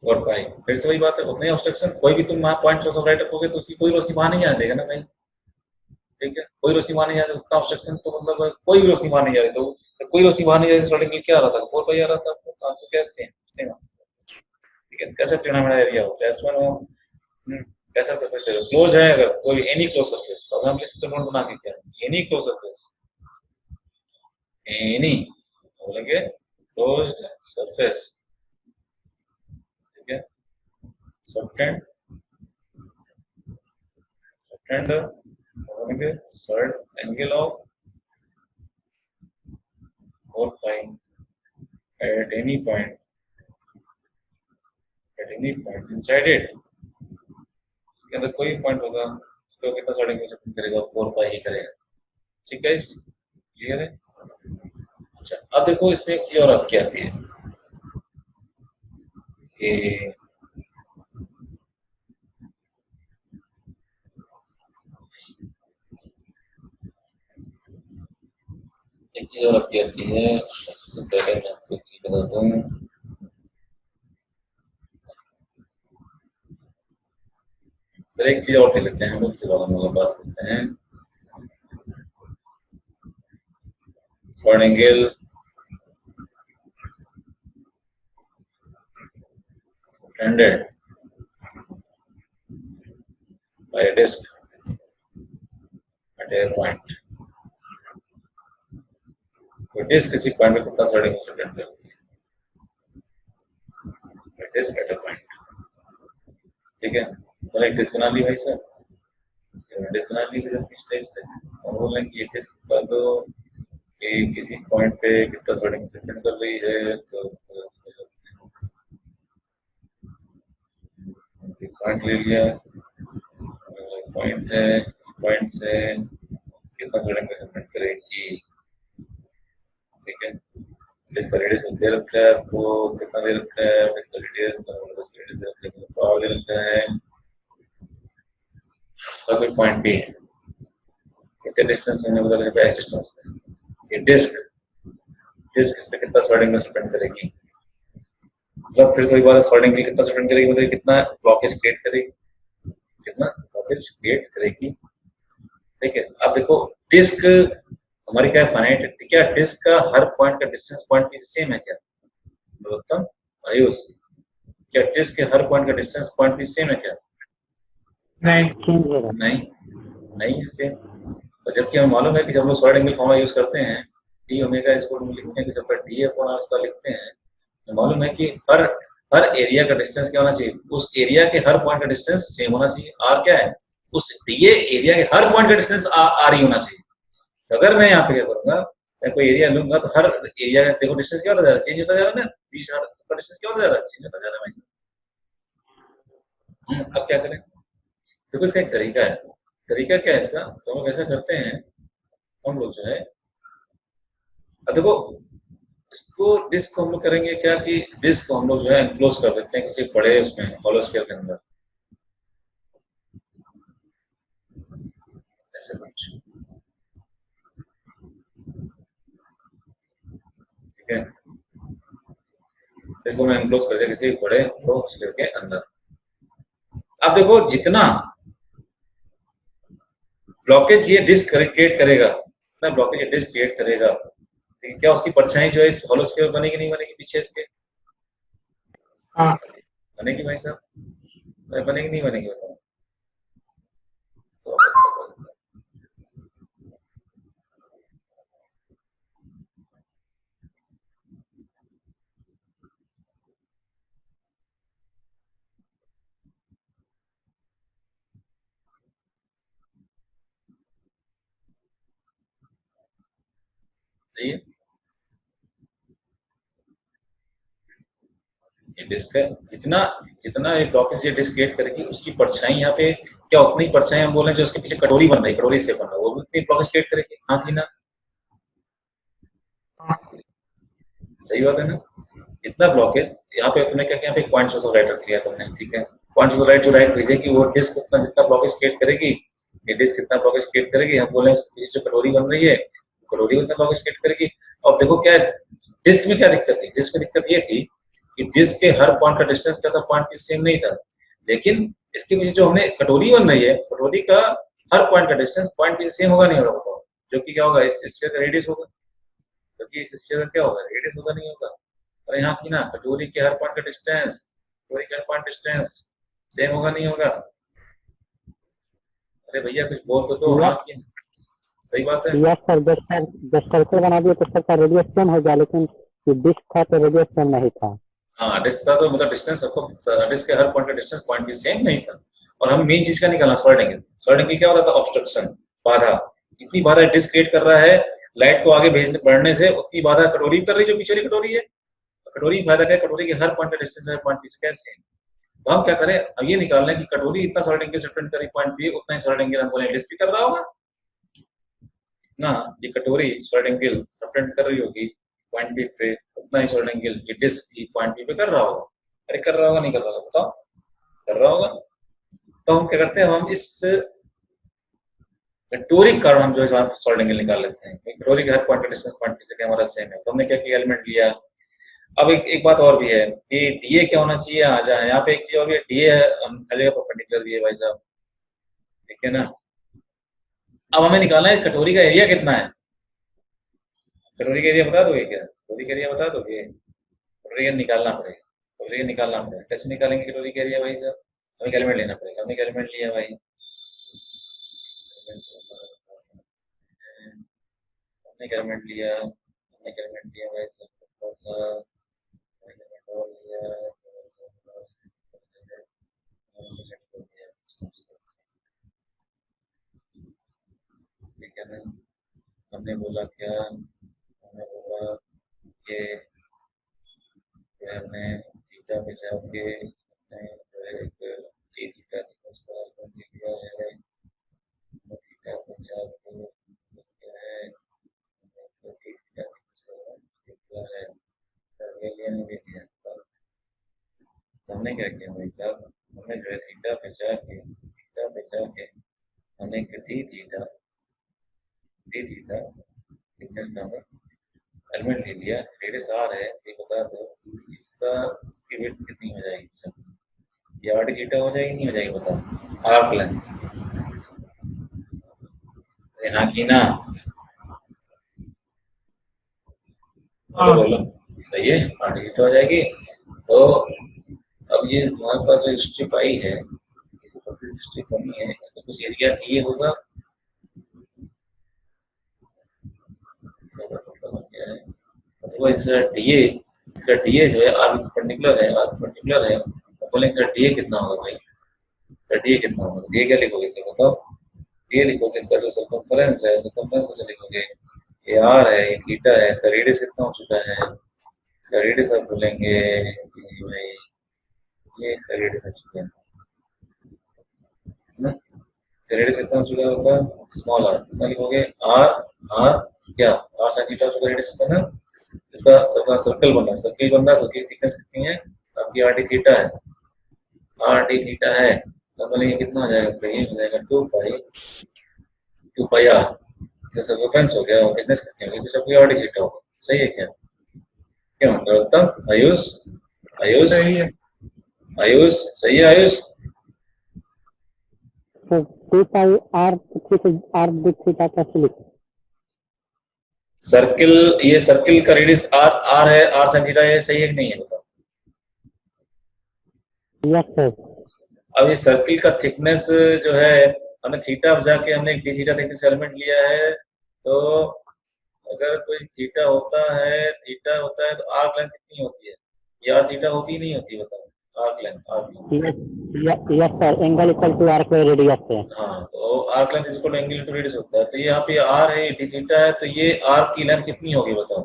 4 पाई, फिर से वही बात है उतने ऑब्स्ट्रक्शन, कोई भी तुम वहां पॉइंट सोर्स ऑफ लाइट रखोगे तो उसकी कोई रोशनी बाहर नहीं आने देगा ना भाई, ठीक है, कोई रोशनी बाहर नहीं आ रही उतना ऑब्स्ट्रक्शन, तो मतलब कोई भी रोशनी बाहर नहीं आ रही, तो कोई रोशनी बाहर नहीं आ रही सॉलिड एंगल क्या आ रहा था 4 पाई आ रहा था, आपको आंसर क्या सेम आंसर, ठीक है, कैसे टेढ़ा-मेढ़ा एरिया हो चाहे S1 हो, कैसा सरफेस ले लो क्लोज है, अगर कोई एनी क्लोज सरफेस, तो हम लिस्ट नोट बना के क्या एनी क्लोज सरफेस, एनी बोलेंगे क्लोज्ड सरफेस, ठीक है, सबटेंड बोलेंगे solid angle of 4 pi at any point inside it, इसके अंदर कोई पॉइंट होगा तो कितना सॉलिड एंगल से डिपेंड करेगा 4 पाई ही करेगा, ठीक है, इस क्लियर है, अच्छा अब देखो इसमें एक चीज और अब क्या आती है, ये एक चीज और अब क्या आती है, सबसे पहले मैं आपको एक चीज बता दूं, फिर एक चीज और देख लेते हैं हम लोग, इसके बाद हम लोग बात करते हैं solid angle subtended by a disk at a point, तो डिस्क किसी पॉइंट में कितना सॉलिड एंगल से डिपेंड करती है, डिस्क एट अ पॉइंट, ठीक है, तो एक डिस्क बना ली भाई साहब, डिस्क बना ली इस टाइप से, और बोल रहे हैं कि ये डिस्क बता दो कि किसी पॉइंट पे कितना सॉलिड एंगल से डिपेंड कर रही है, तो पॉइंट ले लिया, पॉइंट है, पॉइंट से कितना सॉलिड एंगल से डिपेंड करेगी, ठीक है, इसका रेडियस दे रखा है आपको, कितना दे रखा है इसका रेडियस, दे रखा है, पावर दे रखा है, और कोई पॉइंट भी है कितने डिस्टेंस में बता रहे हैं, डिस्टेंस में ये डिस्क इस पे कितना सॉलिड एंगल से डिपेंड करेगी, मतलब फिर से एक बार सॉलिड एंगल कितना से डिपेंड करेगी, मतलब कितना ब्लॉकेज क्रिएट करेगी, ठीक है, अब देखो डिस्क हमारी क्या फाइनाइट है, क्या डिस्क का हर पॉइंट का डिस्टेंस पॉइंट की सेम है क्या, उत्तम आयुष, क्या डिस्क के हर पॉइंट का डिस्टेंस पॉइंट पी सेम है क्या? नहीं। नहीं, नहीं है सेम। और जबकि हमें मालूम है कि जब हम लोग सॉलिड एंगल फॉर्मूला यूज करते हैं, डी ओमेगा इसको हम लिखते हैं कि जब डी अपॉन आर स्क्वायर लिखते हैं, तो मालूम है कि हर हर एरिया का डिस्टेंस क्या होना चाहिए? उस एरिया के हर पॉइंट का डिस्टेंस सेम होना चाहिए। आर क्या है? उस दिए एरिया के हर पॉइंट का डिस्टेंस आर ही होना चाहिए। तो अगर मैं यहाँ पे क्या करूंगा, मैं कोई एरिया लूंगा तो हर एरिया का देखो डिस्टेंस क्या होता जा रहा है? चेंज होता जा रहा है ना, बीच का डिस्टेंस क्या होता जा रहा है? चेंज होता जा रहा है भाई। अब क्या करें? देखो इसका एक तरीका है। तरीका क्या है इसका? तो हम लोग ऐसा करते हैं, हम लोग जो है, अब देखो इसको डिस्क को हम लोग करेंगे क्या कि डिस्क को हम लोग जो है एनक्लोज कर देते हैं किसी बड़े उसमें हॉलो स्फीयर के अंदर, ऐसे कुछ, ठीक है। इसको मैं एनक्लोज कर दिया किसी बड़े हॉलो स्फीयर के अंदर। अब देखो जितना ब्लॉकेज ये डिस्क क्रिएट करेगा, इतना ब्लॉकेज ये डिस्क क्रिएट करेगा, लेकिन क्या उसकी परछाई जो है इस हॉलो स्फीयर बनेगी नहीं बनेगी पीछे इसके? हाँ। बनेगी भाई साहब, बनेगी नहीं बनेगी बताओ? सही है, ये डिस्क है। जितना जितना ये ब्लॉकेज ये डिस्क क्रिएट करेगी उसकी परछाई यहाँ पे क्या उतनी परछाई हम बोले जो उसके पीछे कटोरी बन रही है, कटोरी से बन रहा है, वो भी उतनी ब्लॉकेज क्रिएट करेगी, हाँ कि ना? सही बात है ना? इतना ब्लॉकेज यहाँ पे तुमने क्या किया, यहाँ पे पॉइंट सोर्स ऑफ राइट रख लिया तुमने, ठीक है। पॉइंट सोर्स ऑफ राइट जो राइट भेजेगी वो डिस्क उतना जितना ब्लॉकेज क्रिएट करेगी, ये डिस्क कितना ब्लॉकेज क्रिएट करेगी, हम बोले उसके पीछे जो कटोरी बन रही है कटोरी उतना ब्लॉकेज क्रिएट करेगी। अब देखो क्या डिस्क में क्या दिक्कत थी? डिस्क में दिक्कत ये थी कि डिस्क के हर पॉइंट का डिस्टेंस क्या था? पॉइंट की सेम नहीं था, लेकिन इसके पीछे जो हमने कटोरी बन रही है कटोरी का हर पॉइंट का डिस्टेंस पॉइंट की सेम होगा नहीं होगा बताओ? जो कि क्या होगा, इस स्फीयर का रेडियस होगा, क्योंकि इस स्फीयर का क्या होगा, रेडियस होगा नहीं होगा? और यहाँ की ना कटोरी के हर पॉइंट का डिस्टेंस, कटोरी के हर पॉइंट डिस्टेंस सेम होगा नहीं होगा? अरे भैया कुछ बोल तो हाँ की सही बात है। यस सर, जब सर्कल बना दिया तो सर का रेडियस सेम हो गया, लेकिन ये डिस्क था तो रेडियस सेम नहीं था। हाँ डिस्क था तो मतलब डिस्टेंस सबको, डिस्क के हर पॉइंट का डिस्टेंस पॉइंट भी सेम नहीं था। और हम मेन चीज का निकालना सॉलिड एंगल। सॉलिड एंगल क्या हो रहा था? ऑब्स्ट्रक्शन, बाधा। जितनी बाधा डिस्क क्रिएट कर रहा है लाइट को आगे भेजने बढ़ने से, उतनी बाधा कटोरी कर रही है जो पीछे वाली कटोरी है। कटोरी फायदा क्या है? कटोरी के हर पॉइंट का डिस्टेंस है पॉइंट पी से क्या सेम। तो हम क्या करें, अब ये निकालना है कि कटोरी इतना सॉलिड एंगल सब्टेंड करी पॉइंट पी, उतना ही सॉलिड एंगल हम बोले डिस्क भी कर रहा होगा ना। ये कटोरी सॉलिड एंगल सब्टेंड कर रही होगी पॉइंट बी पे, उतना ही सॉलिड एंगल ये डिस्क भी पॉइंट बी पे कर रहा होगा। अरे कर रहा होगा नहीं कर रहा होगा बताओ? कर रहा होगा। तो हम क्या करते हैं, हम इस कटोरी के कारण हम जो है सॉलिड एंगल निकाल लेते हैं। कटोरी के हर पॉइंट का डिस्टेंस पॉइंट पी से क्या हमारा सेम है, तो हमने क्या किया, एलिमेंट लिया। अब एक बात और भी है कि डीए क्या होना चाहिए, आ जाए यहाँ पे एक चीज और भी है, डीए हर परपेंडिकुलर भी है भाई साहब, ठीक है ना। अब हमें निकालना है कटोरी का एरिया कितना है। कटोरी का एरिया बता दोगे क्या? कटोरी का एरिया बता दोगे? कटोरी का निकालना पड़ेगा, कटोरी का निकालना पड़ेगा। कैसे निकालेंगे कटोरी का एरिया भाई साहब? हमें एलिमेंट लेना पड़ेगा। हमने एलिमेंट लिया भाई, हमने एलिमेंट लिया, हमने एलिमेंट लिया भाई साहब, थोड़ा सा एलिमेंट और लिया, ठीक है ना। हमने बोला क्या, हमने बोला ये हमने थीटा बचा के हमने जो है एक डी थीटा स्क्वायर कर लिया है, थीटा बचा के क्या है, डी थीटा स्क्वायर लिया है, ये लिया नहीं लिया। हमने क्या किया भाई साहब, हमने जो है थीटा बचा के हमने D theta thickness number element ले लिया, रेडियस आर है, ये बता दो इसकी विड्थ कितनी हो जाएगी? ये आर डी थीटा हो जाएगी नहीं हो जाएगी बताओ? आर्क लेंथ यहाँ की ना, बोलो बोलो, सही है, आर डी थीटा हो जाएगी। तो अब ये तुम्हारे पास जो स्ट्रिप आई है, स्ट्रिप बनी है, इसका कुछ एरिया डीए होगा, डीए, इसका डीए जो है आर परपेंडिकुलर है, आर परपेंडिकुलर है, तो बोलेंगे डीए कितना होगा भाई, डीए कितना होगा, डीए क्या लिखोगे इसे बताओ, डीए लिखोगे इसका जो सर्कमफरेंस है, सर्कमफरेंस कैसे लिखोगे, ये आर है, ये थीटा है, इसका रेडियस कितना हो चुका है, इसका रेडियस आप बोलेंगे भाई, ये इसका रेडियस आ चुका है ना, रेडियस कितना हो चुका होगा, स्मॉल आर कितना लिखोगे, आर आर क्या, आर साइन थीटा होगा रेडियस का ना, इसका सर्कल बन रहा है, सर्कल की थिकनेस कितनी है आपकी, आर डी थीटा है, आर डी थीटा है, तो बोलेंगे कितना हो जाएगा, ये हो जाएगा 2 पाई आर, जैसा रेफरेंस हो गया, और थिकनेस कितनी होगी, तो सबकी आर डी थीटा होगा, सही है क्या, क्या मतलब उत्तम, आयुष, आयुष, सही है। आयुष, सही है आयुष, तो 2 pi are are d theta कैसे लिखें? सर्किल, ये सर्किल का रेडियस आर आर है, आर साइन थीटा है, सही है कि नहीं है बताओ, यस सर। अब ये सर्किल का थिकनेस जो है, हमने थीटा बजा के हमने एक डी थीटा थिकनेस एलिमेंट लिया है, तो अगर कोई थीटा होता है तो आर्क लेंथ कितनी होती है, ये आर थीटा होती ही नहीं होती, बताओ, arc length, yes sir, angle equal to R के रेडियस है। हाँ, तो arc length is equal to angle into radius होता है, तो ये यहाँ पे आर है, डी थीटा है, तो ये आर्क की लेंथ कितनी होगी बताओ,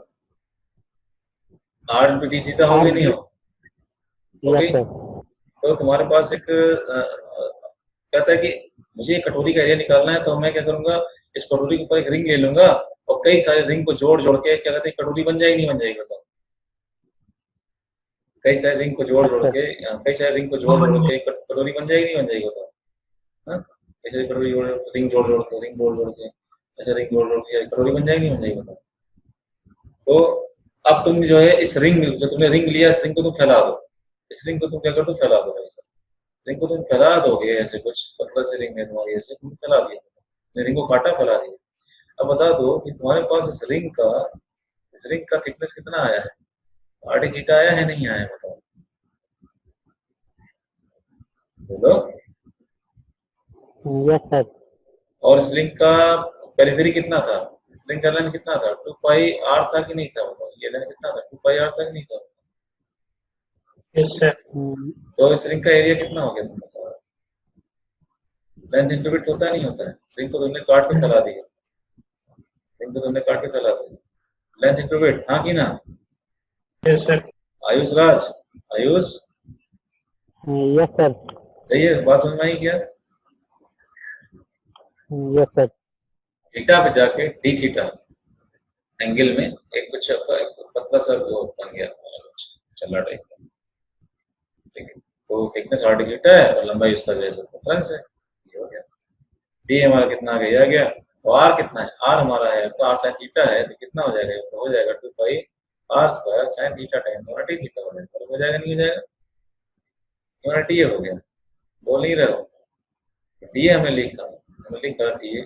आर इंटू डी थीटा होगी नहीं होगी, यस सर। तो तुम्हारे पास एक कहता है कि मुझे एक कटोरी का एरिया निकालना है, तो मैं क्या करूंगा, इस कटोरी के ऊपर एक रिंग ले लूंगा, और कई सारे रिंग को जोड़ जोड़ के क्या कहते हैं, कटोरी बन जाएगी नहीं बन जाएगी बताओ, कई सारे रिंग को जोड़ जोड़ के, कई सारे रिंग को जोड़ जोड़ के कटोरी बन जाएगी नहीं बन जाएगी बताओ, हाँ, ऐसे कटोरी रिंग जोड़ जोड़ के, रिंग जोड़ जोड़ के, ऐसे रिंग जोड़ जोड़ के कटोरी बन जाएगी नहीं बन जाएगी बताओ, तो अब तुम जो है इस रिंग, जो तुमने रिंग लिया, इस रिंग को तुम फैला दो, इस रिंग को तुम क्या कर दो, फैला दो ऐसा, रिंग को तुम फैला दोगे, ऐसे कुछ पतला से रिंग है तुम्हारी, ऐसे तुम फैला दिया, रिंग को काटा, फैला दिया, अब बता दो कि तुम्हारे पास इस रिंग का थिकनेस कितना आया है, आर डी थीटा आया है नहीं आया बताओ, बोलो, यस सर। और इस रिंग का पेरिफेरी कितना था, इस रिंग का लेंथ कितना था, 2 पाई आर था कि नहीं था बताओ, ये लेंथ कितना था, 2 पाई आर था कि नहीं था, यस सर। तो इस रिंग का एरिया कितना हो गया तुम बताओ, लेंथ इंटू विड्थ होता है नहीं होता है, रिंग को तुमने काट के फैला दिया, रिंग को तुमने काट के फैला दिया, लेंथ इंटू विड्थ, हाँ कि ना, yes sir. Ayush Raj, Ayush, yes sir. सही है, बात समझ में आई क्या, यस सर। थीटा पे जाके डी थीटा एंगल में एक कुछ एक पतला सा वो बन गया, चला टाइप का, ठीक है, तो थिकनेस आर डी थीटा है और लंबाई उसका जो है सर्कमफरेंस है, ये हो गया, डी हमारा कितना आ गया, और आर कितना है, आर हमारा है तो आर साइन थीटा है, तो कितना हो जाएगा, तो हो जाएगा 2 pi are square sine theta times r d theta हो जाएगा, हो जाएगा नहीं हो जाएगा, हमारा डी हो गया, बोल नहीं रहे हो, डी हमने लिखा डी,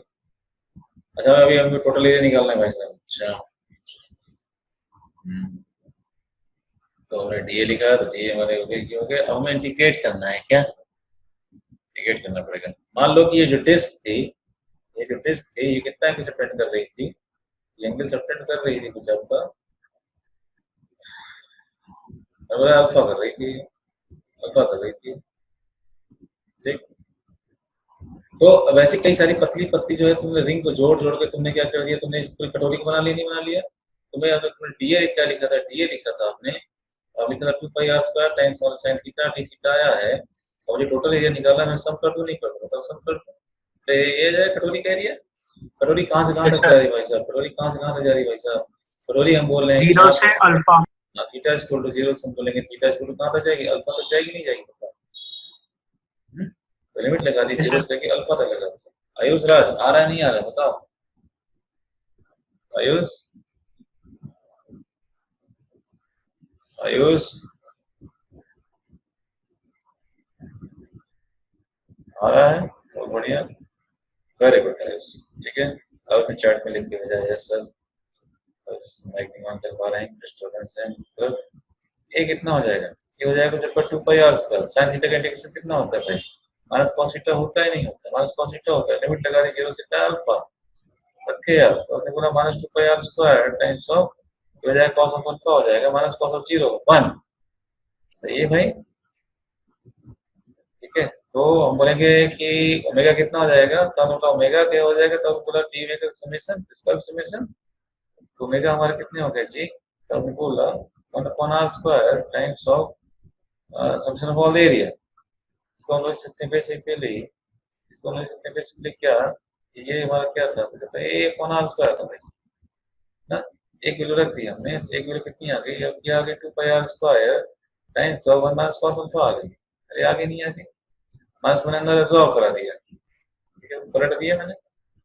अच्छा अभी हमको टोटल एरिया निकालना है भाई साहब, अच्छा, तो हमने डीए लिखा है, तो डीए हमारे हो गए, हो गए, अब हमें इंटीग्रेट करना है, क्या इंटीग्रेट करना पड़ेगा, मान लो कि ये जो डिस्क थी, ये कितना एंगल सबटेंड कर रही थी, ये एंगल सबटेंड कर रही थी कुछ आपका अल्फा कर रही थी, ठीक, तो वैसे कई सारी पतली पतली जो है, तुमने रिंग को जोड़ जोड़ के तुमने क्या कर दिया, तुमने इस पूरी कटोरी को बना लिया, नहीं बना लिया, तुम्हें अगर तुमने डीए क्या लिखा था, डीए लिखा था आपने, अब लिखा था 2 pi are square times one sine theta, d theta आया है, और ये टोटल एरिया निकाला, मैं सम कर दूं नहीं कर दूं, बताओ सम कर दूं, तो ये जो है कटोरी का एरिया, कटोरी कहाँ से कहाँ तक जा रही है भाई साहब, कटोरी कहाँ से कहाँ तक जा रही है भाई साहब, कटोरी हम बोल रहे हैं 0 से अल्फा। थीटा इज इक्वल टू 0 से हम बोलेंगे थीटा इज इक्वल टू कहाँ तक जाएगी, अल्फा तक जाएगी नहीं जाएगी बताओ, तो लिमिट लगा दी 0 से लेके अल्फा तक लगा दी, आयुष राज आ रहा है नहीं आ रहा है बताओ, आयुष, आयुष आ रहा है, बहुत बढ़िया, वेरी गुड आयुष, ठीक है, अब उसने चैट में लिख के भेजा, यस सर, बस माइक नहीं ऑन कर पा रहे हैं, डिस्टर्बेंस है, मतलब ये कितना हो जाएगा, ये हो जाएगा जब 2 pi are square. Sine theta का इंटीग्रेशन कितना होता है भाई? माइनस कॉस थीटा होता है नहीं होता? माइनस कॉस थीटा होता है। लिमिट लगा दी 0 से अल्फा रखे यार, तो अपने बोला minus 2 pi are square times of हो जाएगा कॉस ऑफ अल्फा, हो जाएगा माइनस कॉस ऑफ 0 1। सही है भाई, ठीक है। तो हम बोलेंगे कि ओमेगा कितना हो जाएगा, तो हम बोला ओमेगा क्या हो जाएगा, तो हम बोला डी वे का समेशन, इसका भी समेशन, तो ओमेगा हमारे कितने हो गए जी, तो हमने बोला 1 upon R square times of summation of all area. इसको हम लोग सकते हैं बेसिकली, इसको हम लोग सकते हैं बेसिकली क्या, ये हमारा क्या था, तो ए अपॉन आर स्क्वायर था वैसे ना। एक वैल्यू रख दी हमने, एक वैल्यू कितनी आ गई, अब क्या आ गई 2 pi are square times of 1 minus cos alpha आ गई। अरे आगे नहीं आ गई, माइनस मैंने अंदर एब्जॉर्ब करा दिया, ठीक है, पलट दिया मैंने।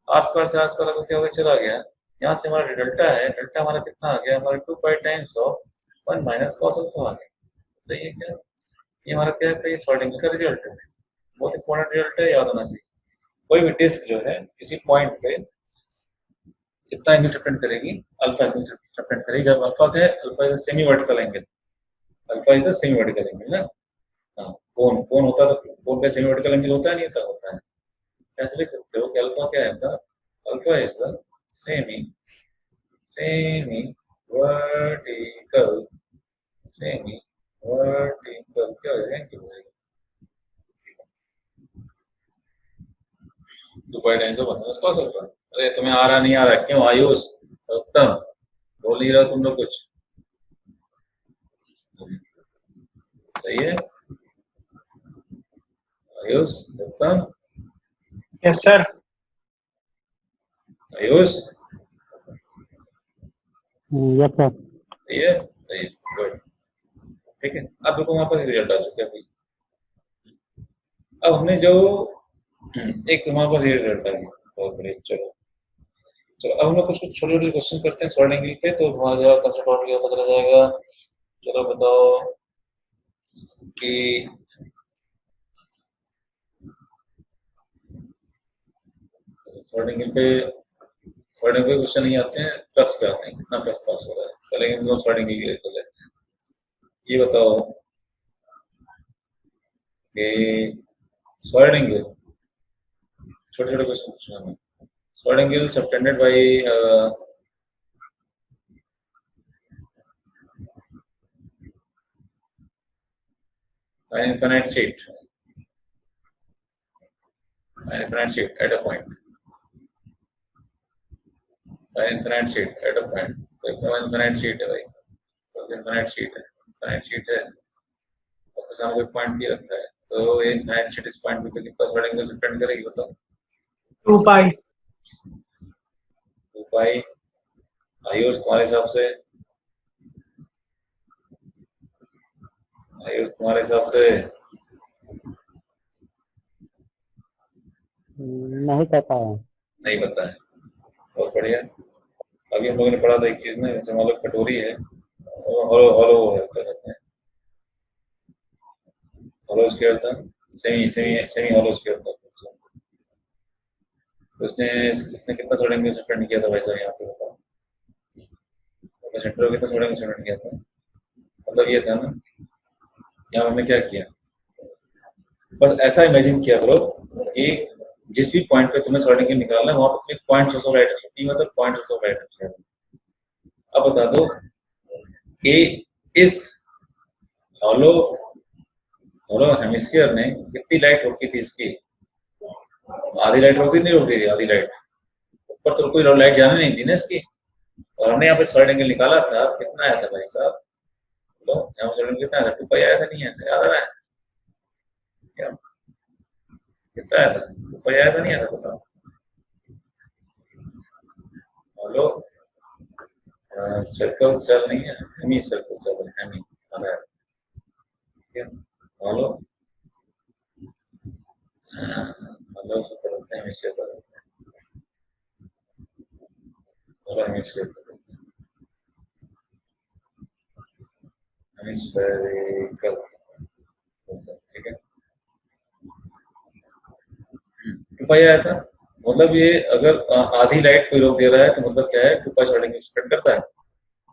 आर स्क्वायर से आर स्क्वायर को क्या हो गया, चला गया। यहाँ से हमारा डेल्टा है, डेल्टा हमारा कितना आ गया, हमारा 2 pi times of 1 minus cos alpha आ गया। तो ये क्या, ये हमारा क्या है, सॉर्टिंग का रिजल्ट है, बहुत इंपॉर्टेंट रिजल्ट है, याद होना चाहिए। कोई भी डिस्क जो है किसी पॉइंट पे कितना एंगल सब्टेंड करेगी, अल्फा एंगल सब्टेंड करेगी। जब अल्फा का है, alpha is semi vertical angle, alpha is the semi vertical angle ना। हाँ, कोण कोण होता है तो कोण का सेमी वर्टिकल एंगल होता है, नहीं होता, होता है। ऐसे लिख सकते हो कि अल्फा क्या है, alpha is the semi vertical, semi vertical क्या हो जाएगा, 2 pi times of 1 minus cos alpha. अरे तुम्हें आ रहा नहीं आ रहा क्यों आयुष, उत्तम बोल नहीं रहा तुम लोग कुछ, सही है आयुष, उत्तम, yes sir. Ayush yes sir. सही है, सही है, गुड, ठीक है। अब देखो वहां पर रिजल्ट आ चुका है अभी। अब हमने जो एक तुम्हारे पास रिजल्ट आ गया, बहुत बढ़िया। चलो चलो अब हम लोग कुछ छोटे छोटे क्वेश्चन करते हैं सॉल्ड एंगल पे, तो हमारा कंसेप्ट और क्लियर पता चल जाएगा। चलो बताओ कि सॉल्ड एंगल पे क्वेश्चन नहीं आते हैं, फ्लक्स पे आते हैं, कितना फ्लक्स पास हो रहा है। चलेंगे हम लोग सॉल्ड एंगल क्लियर कर लेते हैं। ये बताओ कि सॉल्ड एंगल, छोटे छोटे क्वेश्चन पूछना हमें। Solid angle subtended by an infinite sheet, an infinite sheet at a point, an infinite sheet at a point, तो infinite sheet है भाई, तो infinite sheet है, infinite sheet है, और सामने कोई पॉइंट भी रखा है, तो ये infinite sheet इस पॉइंट पे कितना सॉल्ड एंगल सबटेंड करेगी बताओ। 2 पाई। 2 पाई। आयुष तुम्हारे हिसाब से, आयुष तुम्हारे हिसाब से नहीं पता है। नहीं पता है, बहुत बढ़िया। अभी हम लोगों ने पढ़ा था एक चीज में, जैसे मान लो कटोरी है, हॉलो हॉलो है, क्या कहते हैं, हॉलो स्फीयर था, semi semi semi hollow sphere था, तो इसने कितना सॉल्ड एंगल सबटेंड किया था भाई साहब, यहाँ पे बताओ, तो सेंटर को कितना सॉल्ड एंगल सबटेंड किया था, मतलब ये था ना, यहाँ हमने क्या किया, बस ऐसा इमेजिन किया करो कि जिस भी पॉइंट पे तुम्हें सॉल्ड एंगल निकालना है वहां पर तुम्हें पॉइंट सोर्स ऑफ लाइट रखी, मतलब पॉइंट सोर्स ऑफ लाइट रखी है। अब बता दो कि इस हॉलो हॉलो हेमिस्फीयर ने कितनी लाइट रोकी थी इसकी, आधी लाइट रोकती नहीं रोकती थी, आधी लाइट ऊपर तो कोई लाइट जाने नहीं थी ना इसकी, और हमने यहाँ पे सॉल्ड एंगल निकाला था, कितना आया था भाई साहब, लो यहाँ सॉल्ड एंगल कितना आया था, 2 पाई आया था, नहीं आया था, याद आ रहा है क्या, कितना आया था, 2 पाई आया था, नहीं आया था, बताओ। हॉलो सर्कल सेल नहीं है, हेमी सर्कल सेल है, हेमी आना है, ठीक है। हॉलो हॉलो से करते हैं, हेमिस्फीयर करते हैं, हॉलो हेमिस्फीयर करते हैं, हेमिस्फेरिकल, ठीक है। 2 पाई आया था, मतलब ये अगर आधी लाइट कोई रोक दे रहा है तो मतलब क्या है, 2 पाई सॉल्ड एंगल सबटेंड करता है,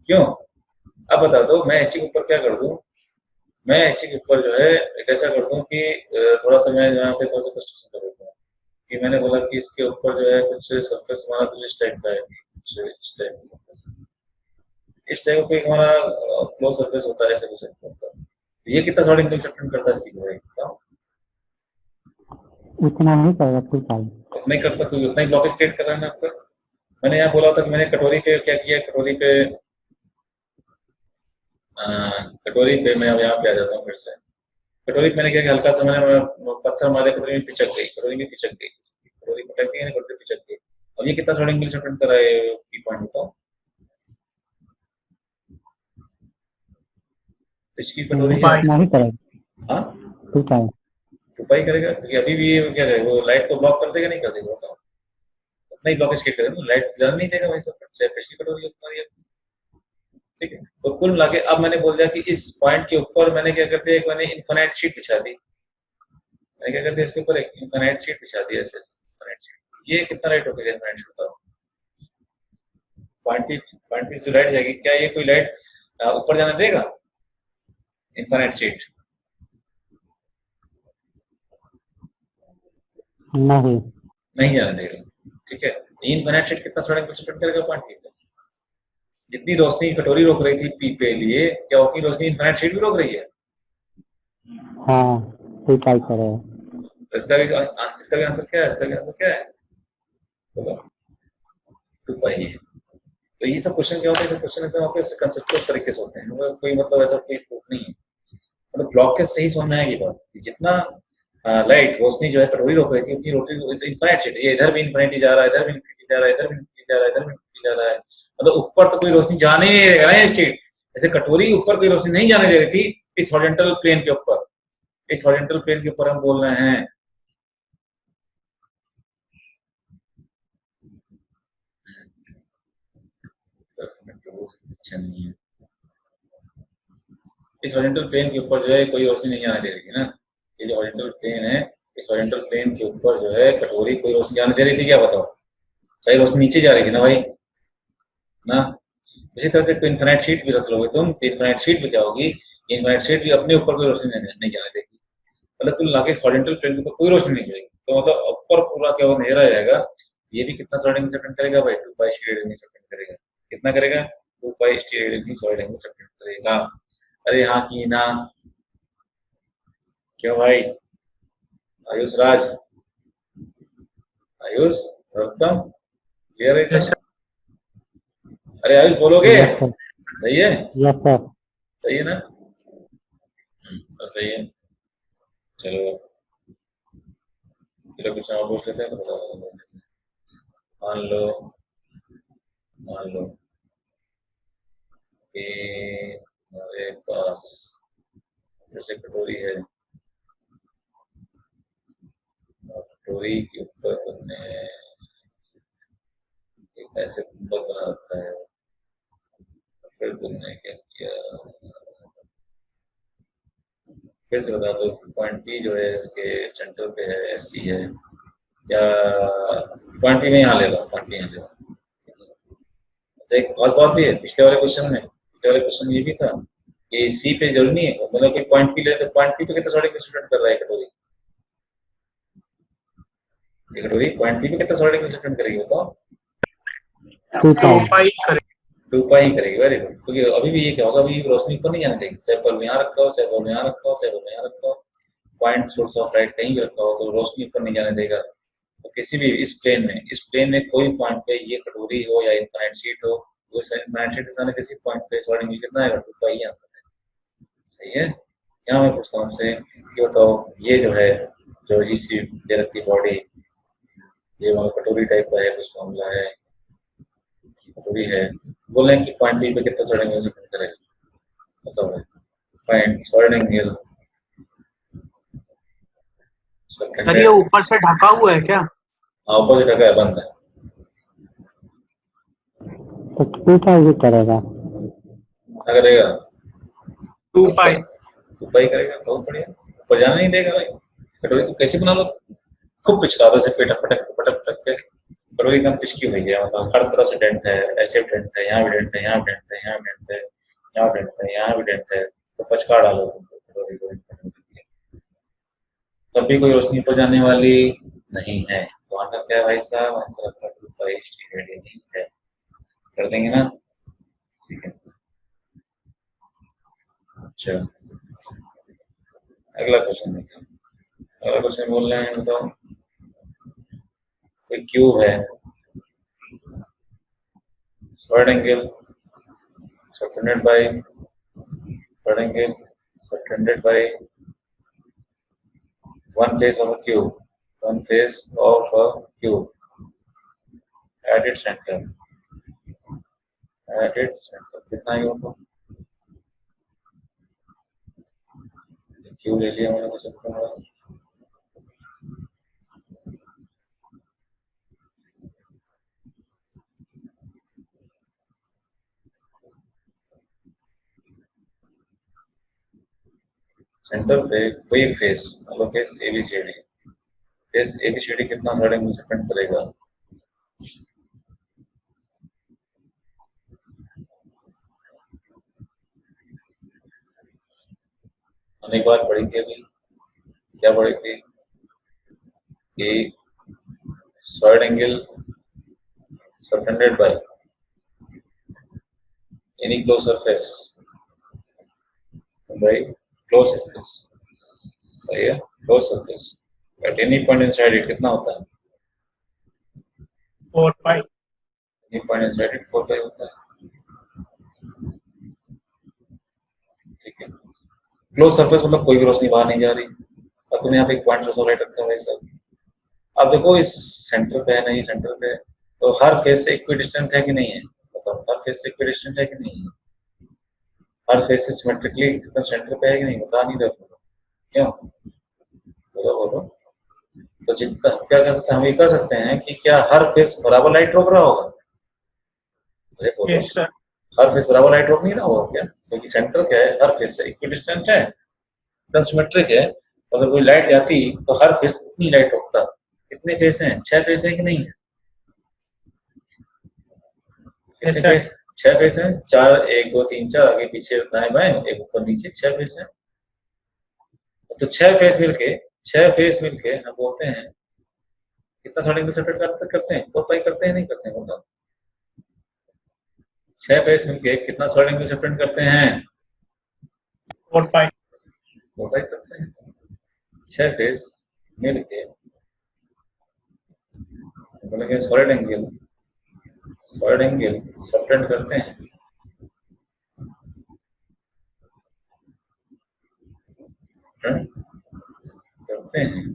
क्यों। अब बता दो मैं इसी के ऊपर क्या कर दूं, मैं इसी के ऊपर जो है एक ऐसा कर दूं कि थोड़ा सा मैं यहाँ पे थोड़ा सा कंस्ट्रक्शन कर देता हूँ कि मैंने बोला कि इसके ऊपर जो है कुछ सरफेस हमारा कुछ इस टाइप का है, कुछ इस टाइप का सरफेस, इस टाइप का एक हमारा क्लोज सरफेस होता है, ऐसे कुछ होता है। ये कितना सॉलिड कंस्ट्रक्शन करता है सीख भाई बताओ? उतना नहीं करेगा 2 पाई। उतना ही करता, क्योंकि उतना ही ब्लॉक क्रिएट कर रहा है ना आपका। मैंने यहाँ बोला था कि मैंने कटोरी पे क्या किया, कटोरी पे मैं अब यहाँ पे आ जाता हूँ फिर से। कटोरी पे मैंने क्या किया, हल्का सा मैंने पत्थर मारे, कटोरी में पिचक गई, कटोरी में पिचक गई, कटोरी पटक गई, कटोरी पिचक गई। अब ये कितना सॉलिड कंस्ट्रक्शन कर रहा है की पॉइंट बताओ? इसकी कटोरी है, उतना ही करेगा हाँ 2 पाई। उपाय करेगा, क्योंकि अभी भी ये क्या करेगा, वो लाइट को ब्लॉक कर देगा नहीं कर देगा बताओ? उतना ही ब्लॉक स्केट करेगा, लाइट जाने नहीं देगा भाई सब, चाहे पिछली कटोरी हो तुम्हारी। ठीक है, तो कुल मिला के अब मैंने बोल दिया कि इस पॉइंट के ऊपर मैंने क्या कर दिया, एक मैंने इनफाइनाइट शीट बिछा दी। मैंने क्या कर दिया, इसके ऊपर एक इनफाइनाइट शीट बिछा दी, ऐसे इनफाइनाइट शीट। ये कितना लाइट हो गया इनफाइनाइट शीट बताओ? पॉइंट पे से लाइट जाएगी क्या, ये कोई लाइट ऊपर जाने देगा इनफाइनाइट शीट? नहीं, नहीं जाने देगा। ठीक है, इनफाइनाइट शीट कितना सड़क पर करेगा पॉइंट पे? जितनी रोशनी कटोरी रोक रही थी पी पे लिए, क्या उतनी रोशनी इनफाइनाइट शीट भी रोक रही है? हाँ 2 पाई करेगा। तो इसका भी आंसर क्या है, इसका भी आंसर क्या है? बोलो, 2 पाई है। तो ये सब क्वेश्चन क्या होते हैं, सब क्वेश्चन एकदम आपके कंसेप्चुअल तरीके से होते हैं, मतलब कोई मतलब ऐसा कोई प्रूफ नहीं है। मतलब ब्लॉक के सही समझ में आएगी बात कि जितना लाइट रोशनी जो है कटोरी रोक रही थी उतनी रोशनी इनफाइनाइट शीट, ये इधर भी इनफाइनिटी जा रहा है, इधर भी इनफाइनिटी जा रहा है, इधर भी इनफाइनिटी जा रहा है, इधर भी इनफाइनिटी जा रहा है, मतलब ऊपर तो कोई रोशनी जाने ही नहीं देगा ना ये शीट। जैसे कटोरी ऊपर कोई रोशनी नहीं जाने दे रही थी इस हॉरिजॉन्टल प्लेन के ऊपर, इस हॉरिजॉन्टल प्लेन के ऊपर हम बोल रहे हैं। अच्छा नहीं है, इस हॉरिजॉन्टल प्लेन के ऊपर जो है कोई रोशनी नहीं आने दे रही है ना, ये जो हॉरिजॉन्टल प्लेन है, इस हॉरिजॉन्टल प्लेन के ऊपर जो है कटोरी कोई रोशनी आने दे रही थी क्या बताओ? सही रोशनी नीचे जा रही थी ना भाई ना। इसी तरह से कोई इनफाइनाइट शीट भी रख लोगे तुम, तो इनफाइनाइट शीट भी क्या होगी, इनफाइनाइट शीट भी अपने ऊपर कोई रोशनी नहीं जाने देगी, मतलब कुल लाके हॉरिजॉन्टल प्लेन के ऊपर कोई रोशनी नहीं जाएगी, तो मतलब ऊपर पूरा क्या वो अंधेरा जाएगा। ये भी कितना सॉलिड एंगल सेपरेट करेगा भाई? 2 पाई स्टेड एंगल सेपरेट करेगा। कितना करेगा? 2 पाई स्टेड एंगल सॉलिड एंगल सेपरेट करेगा। अरे हाँ की ना, क्यों भाई? आयुष राज, आयुष रक्तम क्लियर है क्या? Yes, sir. अरे आयुष बोलोगे? Yes sir. सही है, यस सर। सही है ना? तो सही है, चलो चलो कुछ और पूछ लेते हैं तो बताओ। मान लो मान लो कि हमारे पास जैसे कटोरी है, और कटोरी के ऊपर तुमने एक ऐसे गुंबद बना रखा है, फिर तुमने क्या किया, फिर से बता दो पॉइंट पी जो है इसके सेंटर पे है, ऐसी है या पॉइंट पी में यहाँ ले लो, पॉइंट पी यहाँ ले लो। अच्छा एक खास बात भी है, पिछले वाले क्वेश्चन में, पिछले वाले क्वेश्चन ये भी था कि सी पे जरूरी नहीं है, मतलब कि पॉइंट पी ले तो पॉइंट पी पे कितना सॉलिड कंसिस्टेंट कर रहा है कटोरी, ये कटोरी पॉइंट पी पे कितना सॉलिड कंसिस्टेंट करेगी बताओ? 2 2 पाई। पाई करेगा। 2 पाई ही करेगी, वेरी गुड। क्योंकि अभी भी ये क्या होगा, अभी रोशनी ऊपर नहीं जाने देगी, चाहे बल्ब यहाँ रखा हो, चाहे बल्ब यहाँ रखा हो, चाहे बल्ब यहाँ रखा हो, पॉइंट सोर्स ऑफ लाइट कहीं भी रखा हो तो रोशनी ऊपर नहीं जाने देगा। तो किसी भी इस प्लेन में कोई पॉइंट पे ये कटोरी हो या इनफाइनाइट शीट हो, वो इनफाइनाइट शीट के सामने किसी पॉइंट पे सॉलिड एंगल कितना आएगा? 2 पाई आंसर है, सही है। यहाँ मैं पूछता हूँ आपसे, ये बताओ ये जो है जो जी सी दे रखी बॉडी, ये वहाँ कटोरी टाइप का है, कुछ मामला है, कटोरी है, बोल रहे हैं कि पॉइंट बी पे कितना सॉलिड एंगल सेपरेट करेगा बताओ? पॉइंट सॉलिड एंगल सर ये ऊपर से ढका हुआ है क्या? ऊपर से ढका है, बंद है, तो 2 पाई ही करेगा। क्या करेगा? 2 पाई। 2 पाई करेगा, बहुत बढ़िया। ऊपर जाने नहीं देगा भाई, कटोरी तो कैसे बना लो, खूब पिचका दो, ऐसे पटक पटक पटक पटक के कटोरी एकदम पिचकी हुई है, मतलब हर तरह से डेंट है, ऐसे डेंट है, यहाँ भी डेंट है, यहाँ भी डेंट है, यहाँ भी डेंट है, यहाँ भी डेंट है, यहाँ भी डेंट है, तो पचका डालो तुम तब भी कोई रोशनी ऊपर जाने वाली नहीं है, तो आंसर क्या है भाई साहब? आंसर आपका 2 पाई स्ट्रीम रेडियन है। कर देंगे ना? ठीक है। अच्छा, अगला क्वेश्चन देखिए। अगला क्वेश्चन बोल रहे हैं, बताओ। कोई क्यूब है, third angle subtended bye third angle subtended by one face of a cube, one face of a cube at its center. At its center कितना ही होगा? क्यूब ले लिया मैंने कुछ अपना। सेंटर पे कोई एक फेस, मतलब फेस एबीसीडी, फेस एबीसीडी कितना साइड एंगल से फ्रंट करेगा? हमने एक बार पढ़ी थी, अभी क्या पढ़ी थी कि side angle subtended by any close surface by close surface, सही है? Close surface at any point inside it कितना होता है? 4 पाई। any point inside it 4 पाई होता है। ठीक है। क्लोज सरफेस मतलब कोई भी रोशनी बाहर नहीं जा रही। अब तुमने यहाँ पे एक पॉइंट सोर्स ऑफ लाइट रखा है भाई साहब। अब देखो इस सेंटर पे है, नहीं सेंटर पे है, तो हर फेस से इक्विडिस्टेंट है कि नहीं है? बताओ, हर फेस से इक्विडिस्टेंट है कि नहीं है? हर फेस से सिमेट्रिकली एकदम सेंटर पे है कि नहीं? बता नहीं रहे। क्यों? बोलो। तो जितना क्या कर सकते हैं, हम ये कर सकते हैं कि क्या हर फेस बराबर लाइट रोक रहा होगा? अरे बोलो, यस सर। हर फेस बराबर लाइट रोक नहीं रहा होगा क्या? क्योंकि सेंटर क्या है, हर फेस से इक्विडिस्टेंट है, एकदम सिमेट्रिक है। तो अगर कोई लाइट जाती तो हर फेस कितनी लाइट रोकता? कितने फेस हैं? 6 फेस है कि नहीं है? यस कितने सर। फेस? 6 फेस हैं। 4, 1 2 3 4, आगे पीछे दाएं बाएं, एक ऊपर नीचे, 6 फेस हैं। तो 6 फेस मिलके हम बोलते हैं कितना साइड एंगल सेपरेट करते हैं? 4 पाई करते हैं, नहीं करते हैं? बताओ, 6 फेस मिलके कितना साइड एंगल सेपरेट करते हैं? 4 पाई। 4 पाई करते हैं। 6 फेस मिलके बोलेंगे सॉलिड एंगल सेपरेट करते हैं। करते हैं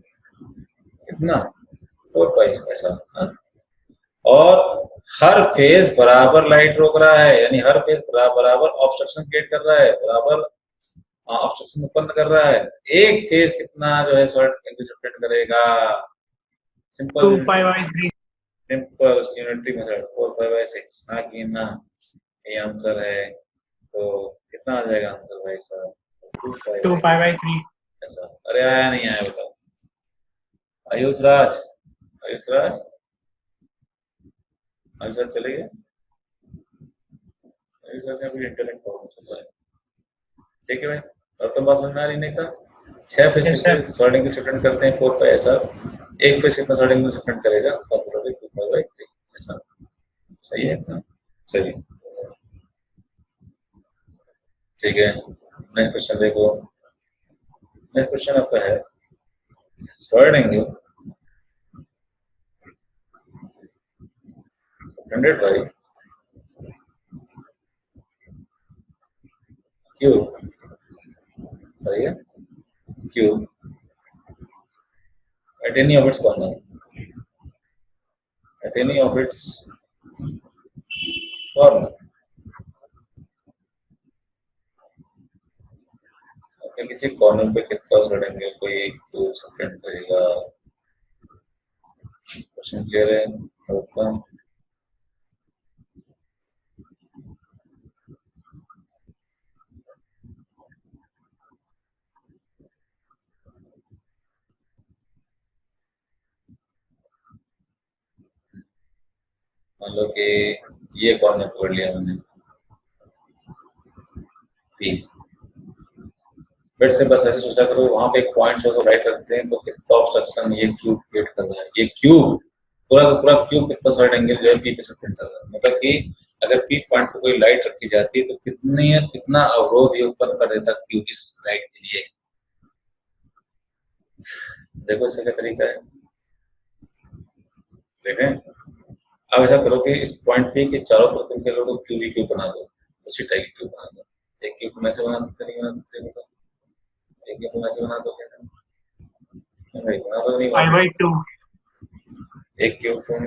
कितना? 4 पाई ऐसा, हाँ? और हर फेस बराबर लाइट रोक रहा है, यानी हर फेस बराबर ऑब्स्ट्रक्शन क्रिएट कर रहा है, बराबर ऑब्स्ट्रक्शन उत्पन्न कर रहा है। एक फेस कितना जो है सॉलिड एंगल सेपरेट करेगा? 2 simple pi by 3। Simple unitary method, 4 pi by 6। हाँ कि ना? ये आंसर है। तो कितना आ जाएगा आंसर भाई साहब? 2 पाई 2 पाई बाई 3। ऐसा। अरे आया नहीं आया बताओ? आयुष राज, आयुष राज, आयुष राज चले गए? आयुष राज का भी इंटरनेट प्रॉब्लम चल रहा है। ठीक है भाई, और तो बात समझ में आ रही नहीं था? 6 फेस यस सर। मिलकर सॉलिड एंगल सेपरेट करते हैं 4 पाई ऐसा। एक फेस कितना सॉलिड एंगल सेपरेट करेगा? 2 पाई बाय 3 ऐसा। सही है ना? सही। ठीक है, नेक्स्ट क्वेश्चन देखो। नेक्स्ट क्वेश्चन आपका है solid angle subtended bye cube, सही है? Cube at any of its corner, at any of its corner. Okay, किसी कॉर्नर पे कितना सॉलिड एंगल कोई 1 2 सेकंड रहेगा? क्वेश्चन क्लियर है? होता मान लो कि ये कॉर्नर पकड़ लिया मैंने, पी फिर से बस ऐसे सोचा करो वहां पे एक पॉइंट सोर्स राइट रखते हैं तो कितना ऑब्स्ट्रक्शन ये क्यूब क्रिएट कर रहा है, ये क्यूब पूरा का पूरा क्यूब कितना साइड एंगल जो है पी पे सपोर्ट कर रहा है, मतलब कि अगर पी पॉइंट पे कोई लाइट रखी जाती है तो कितना अवरोध ये उत्पन्न कर देता क्यूब इस लाइट के लिए। देखो इसका क्या तरीका है, देखें। अब ऐसा करो कि इस पॉइंट पे के चारों तरफ तुम कह लो तो क्यूब ही क्यूब बना दो, उसी टाइप की क्यूब बना दो। एक क्यूब तुम ऐसे बना सकते नहीं बना सकते, बताओ। एक क्यूब तुम ऐसे बना दो क्या भाई, बना दो नहीं बना दो। 5/2 एक क्यूब तुम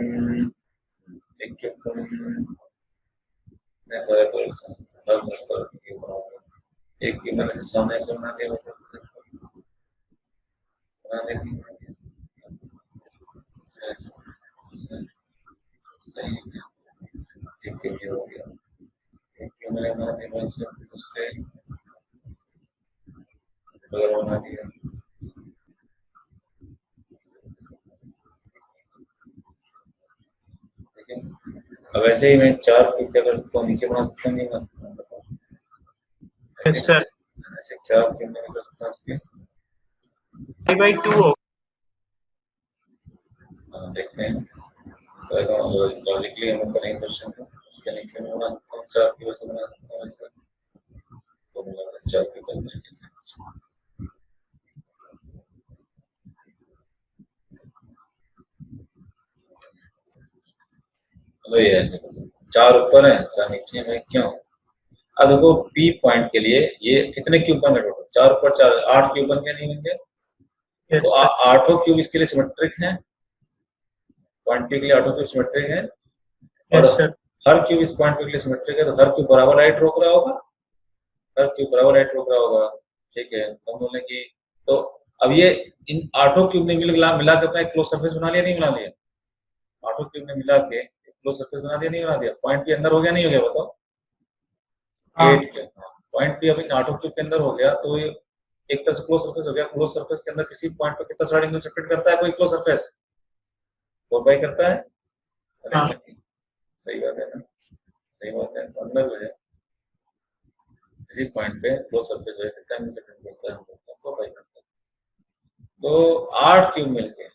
ऐसा है तो ऐसा अलग अलग कलर की क्यूब बना दो। एक क्यूब मैंने सामने ऐसे बना दिया, वैसे बना दिया, ऐसे सही है। एक क्यूब ये हो गया, एक क्यूब मैंने बना दिया वैसे उसके बगल बना दिया, ठीक है। अब ऐसे ही मैं चार क्यूब क्या कर सकता हूँ, नीचे बना सकता हूँ, नहीं बना सकता हूँ, बताओ। यस सर, ऐसे चार क्यूब मैं कर सकता हूँ इसके। 5/2 हो। देखते हैं लॉजिकली हम करेंगे क्वेश्चन को। उसके नीचे में बना सकता हूँ चार क्यूब, ऐसे बना सकता हूँ ऐसे, तो मिला चार क्यूब बन जाएंगे ऐसे। तो ये ऐसे चार ऊपर है चार नीचे में, क्यों? अब देखो पी पॉइंट के लिए ये कितने क्यूब बन गए टोटल, चार ऊपर चार, 8 क्यूब बन गए, नहीं बन गए? यस तो सर, आठों क्यूब इसके लिए सिमेट्रिक हैं, पॉइंट पी के लिए आठों क्यूब सिमेट्रिक है, और यस सर, हर क्यूब इस पॉइंट पी के लिए सिमेट्रिक है, तो हर क्यूब बराबर लाइट रोक रहा होगा, हर क्यूब बराबर लाइट रोक रहा होगा, ठीक है। तो हम बोले कि तो अब ये इन आठों क्यूब ने मिला के अपना एक क्लोज सरफेस बना लिया, नहीं बना लिया? आठों क्यूब ने मिला के एक क्लोज सरफेस बना दिया, नहीं बना दिया? पॉइंट पी अंदर हो गया, नहीं हो गया, बताओ। हाँ एट के पॉइंट पी अभी आठों क्यूब के अंदर हो गया, तो ये एक तरह से क्लोज सरफेस हो गया। क्लोज सरफेस के अंदर किसी पॉइंट पर कितना साइड एंगल सेपरेट करता है कोई क्लोज सरफेस? 4 पाई करता है, अरे हाँ नहीं, सही बात है ना, सही बात है। तो अंदर जो है किसी पॉइंट पे क्लोज सरफेस जो है कितना एंगल सेपरेट करता है, हम बोलते हैं 4 पाई करता है। तो 8 क्यूब मिलके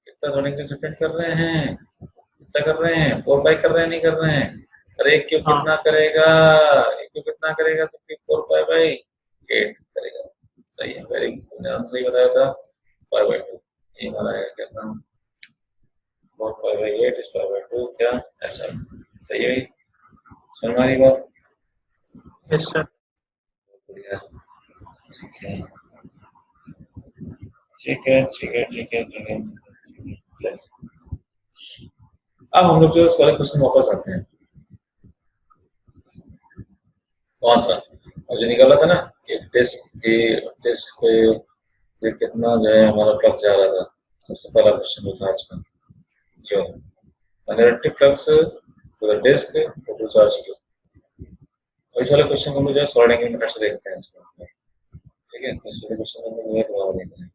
कितना साइड एंगल सेपरेट कर रहे हैं, कितना कर रहे हैं? 4 पाई कर रहे हैं, नहीं कर रहे हैं? अरे एक क्यूब हाँ कितना करेगा, एक क्यूब कितना करेगा, सबकी 4 पाई बाई 8 करेगा। सही है, वेरी गुड, तुमने आंसर सही बताया था, 5/2 ये हमारा है क्या नाम, 4 पाई बाई 8 इज 5/2, क्या ऐसा सही है? सुन हमारी बात, यस सर, बढ़िया, ठीक है ठीक है ठीक है ठीक है ठीक है। अब हम लोग जो इस वाले क्वेश्चन वापस आते हैं, कौन सा और जो निकाला था ना, एक टेस्ट के टेस्ट पे ये कितना जो है हमारा फ्लक्स जा रहा था, सबसे पहला क्वेश्चन जो था आज का, जो negative flux to the disc to charge Q. इस वाले क्वेश्चन को हम लोग जो है सॉलिड एंगल मेथड से देखते हैं इसको, ठीक है। तो इस वाले क्वेश्चन को हम लोग एक बार देखते हैं।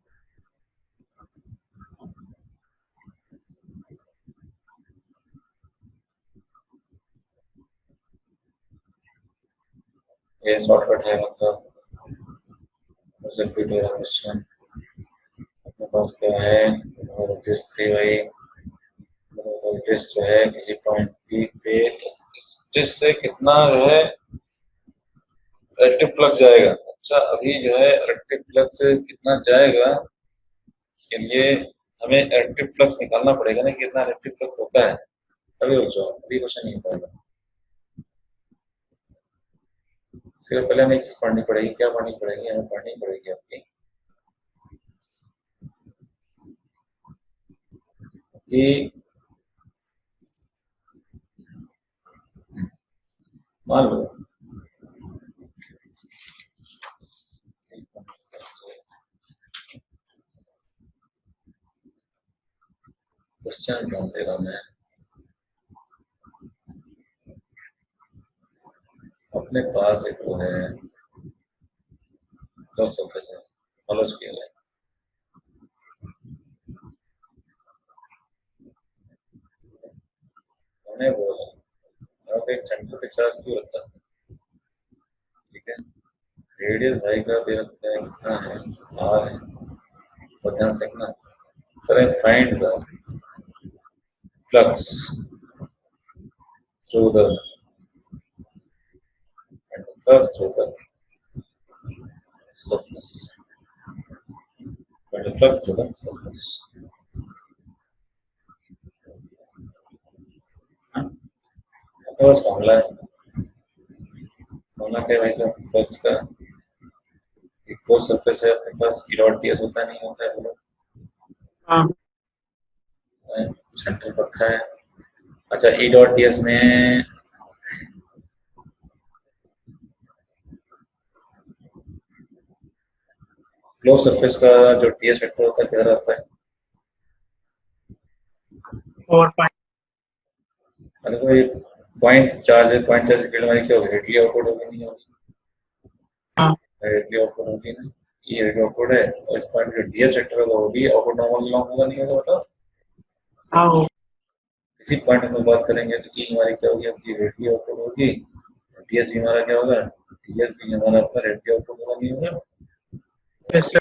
ये शॉर्टकट है, मतलब एग्जीक्यूट वाला क्वेश्चन। अपने पास क्या है, और डिस्क थी भाई, डिस्क जो है किसी पॉइंट पी पे डिस्क से कितना जो है इलेक्ट्रिक फ्लक्स जाएगा। अच्छा अभी जो है इलेक्ट्रिक फ्लक्स कितना जाएगा के लिए हमें इलेक्ट्रिक फ्लक्स निकालना पड़ेगा ना, कितना इलेक्ट्रिक फ्लक्स होता है, तभी रुक जाओ, अभी क्वेश्चन नहीं पाएगा। इसके पहले हमें एक चीज पढ़नी पड़ेगी, क्या पढ़नी पड़ेगी, हमें पढ़नी पड़ेगी आपकी कि मान लो क्वेश्चन ढूंढ दे रहा मैं, अपने पास एक वो है क्लोज सरफेस है, हॉलो स्फीयर है, हमने बोला यहाँ पे एक सेंटर पे चार्ज क्यों रखा है, ठीक है, रेडियस भाई का दे रखा है कितना है, आर है, और ध्यान से देखना, करें find the flux through the flux through the surface, and the flux through the surface. आपके पास फॉर्मूला है, फॉर्मूला क्या है भाई साहब फ्लक्स का, एक वो सरफेस है अपने पास, ई डॉट ds होता नहीं होता है, बोलो हाँ सेंटर रखा है। अच्छा ई डॉट ds में क्लोज सरफेस का जो ds वेक्टर होता है किधर आता है? 4 अगर कोई पॉइंट चार्ज है, पॉइंट चार्ज फील्ड हमारी क्या होगी, रेडियली आउटवर्ड होगी नहीं होगी? हाँ रेडियली आउटवर्ड होगी ना, ये रेडियली आउटवर्ड है, और इस पॉइंट जो ds वेक्टर होगा वो भी आउटवर्ड नॉर्मल लॉन्ग होगा नहीं होगा, बताओ? हाँ हो इसी पॉइंट में बात करेंगे तो ई हमारी क्या होगी, आपकी रेडियली आउटवर्ड होगी, ds भी हमारा क्या होगा, ds भी हमारा आपका रेडियली आउटवर्ड होगा नहीं होगा? यस सर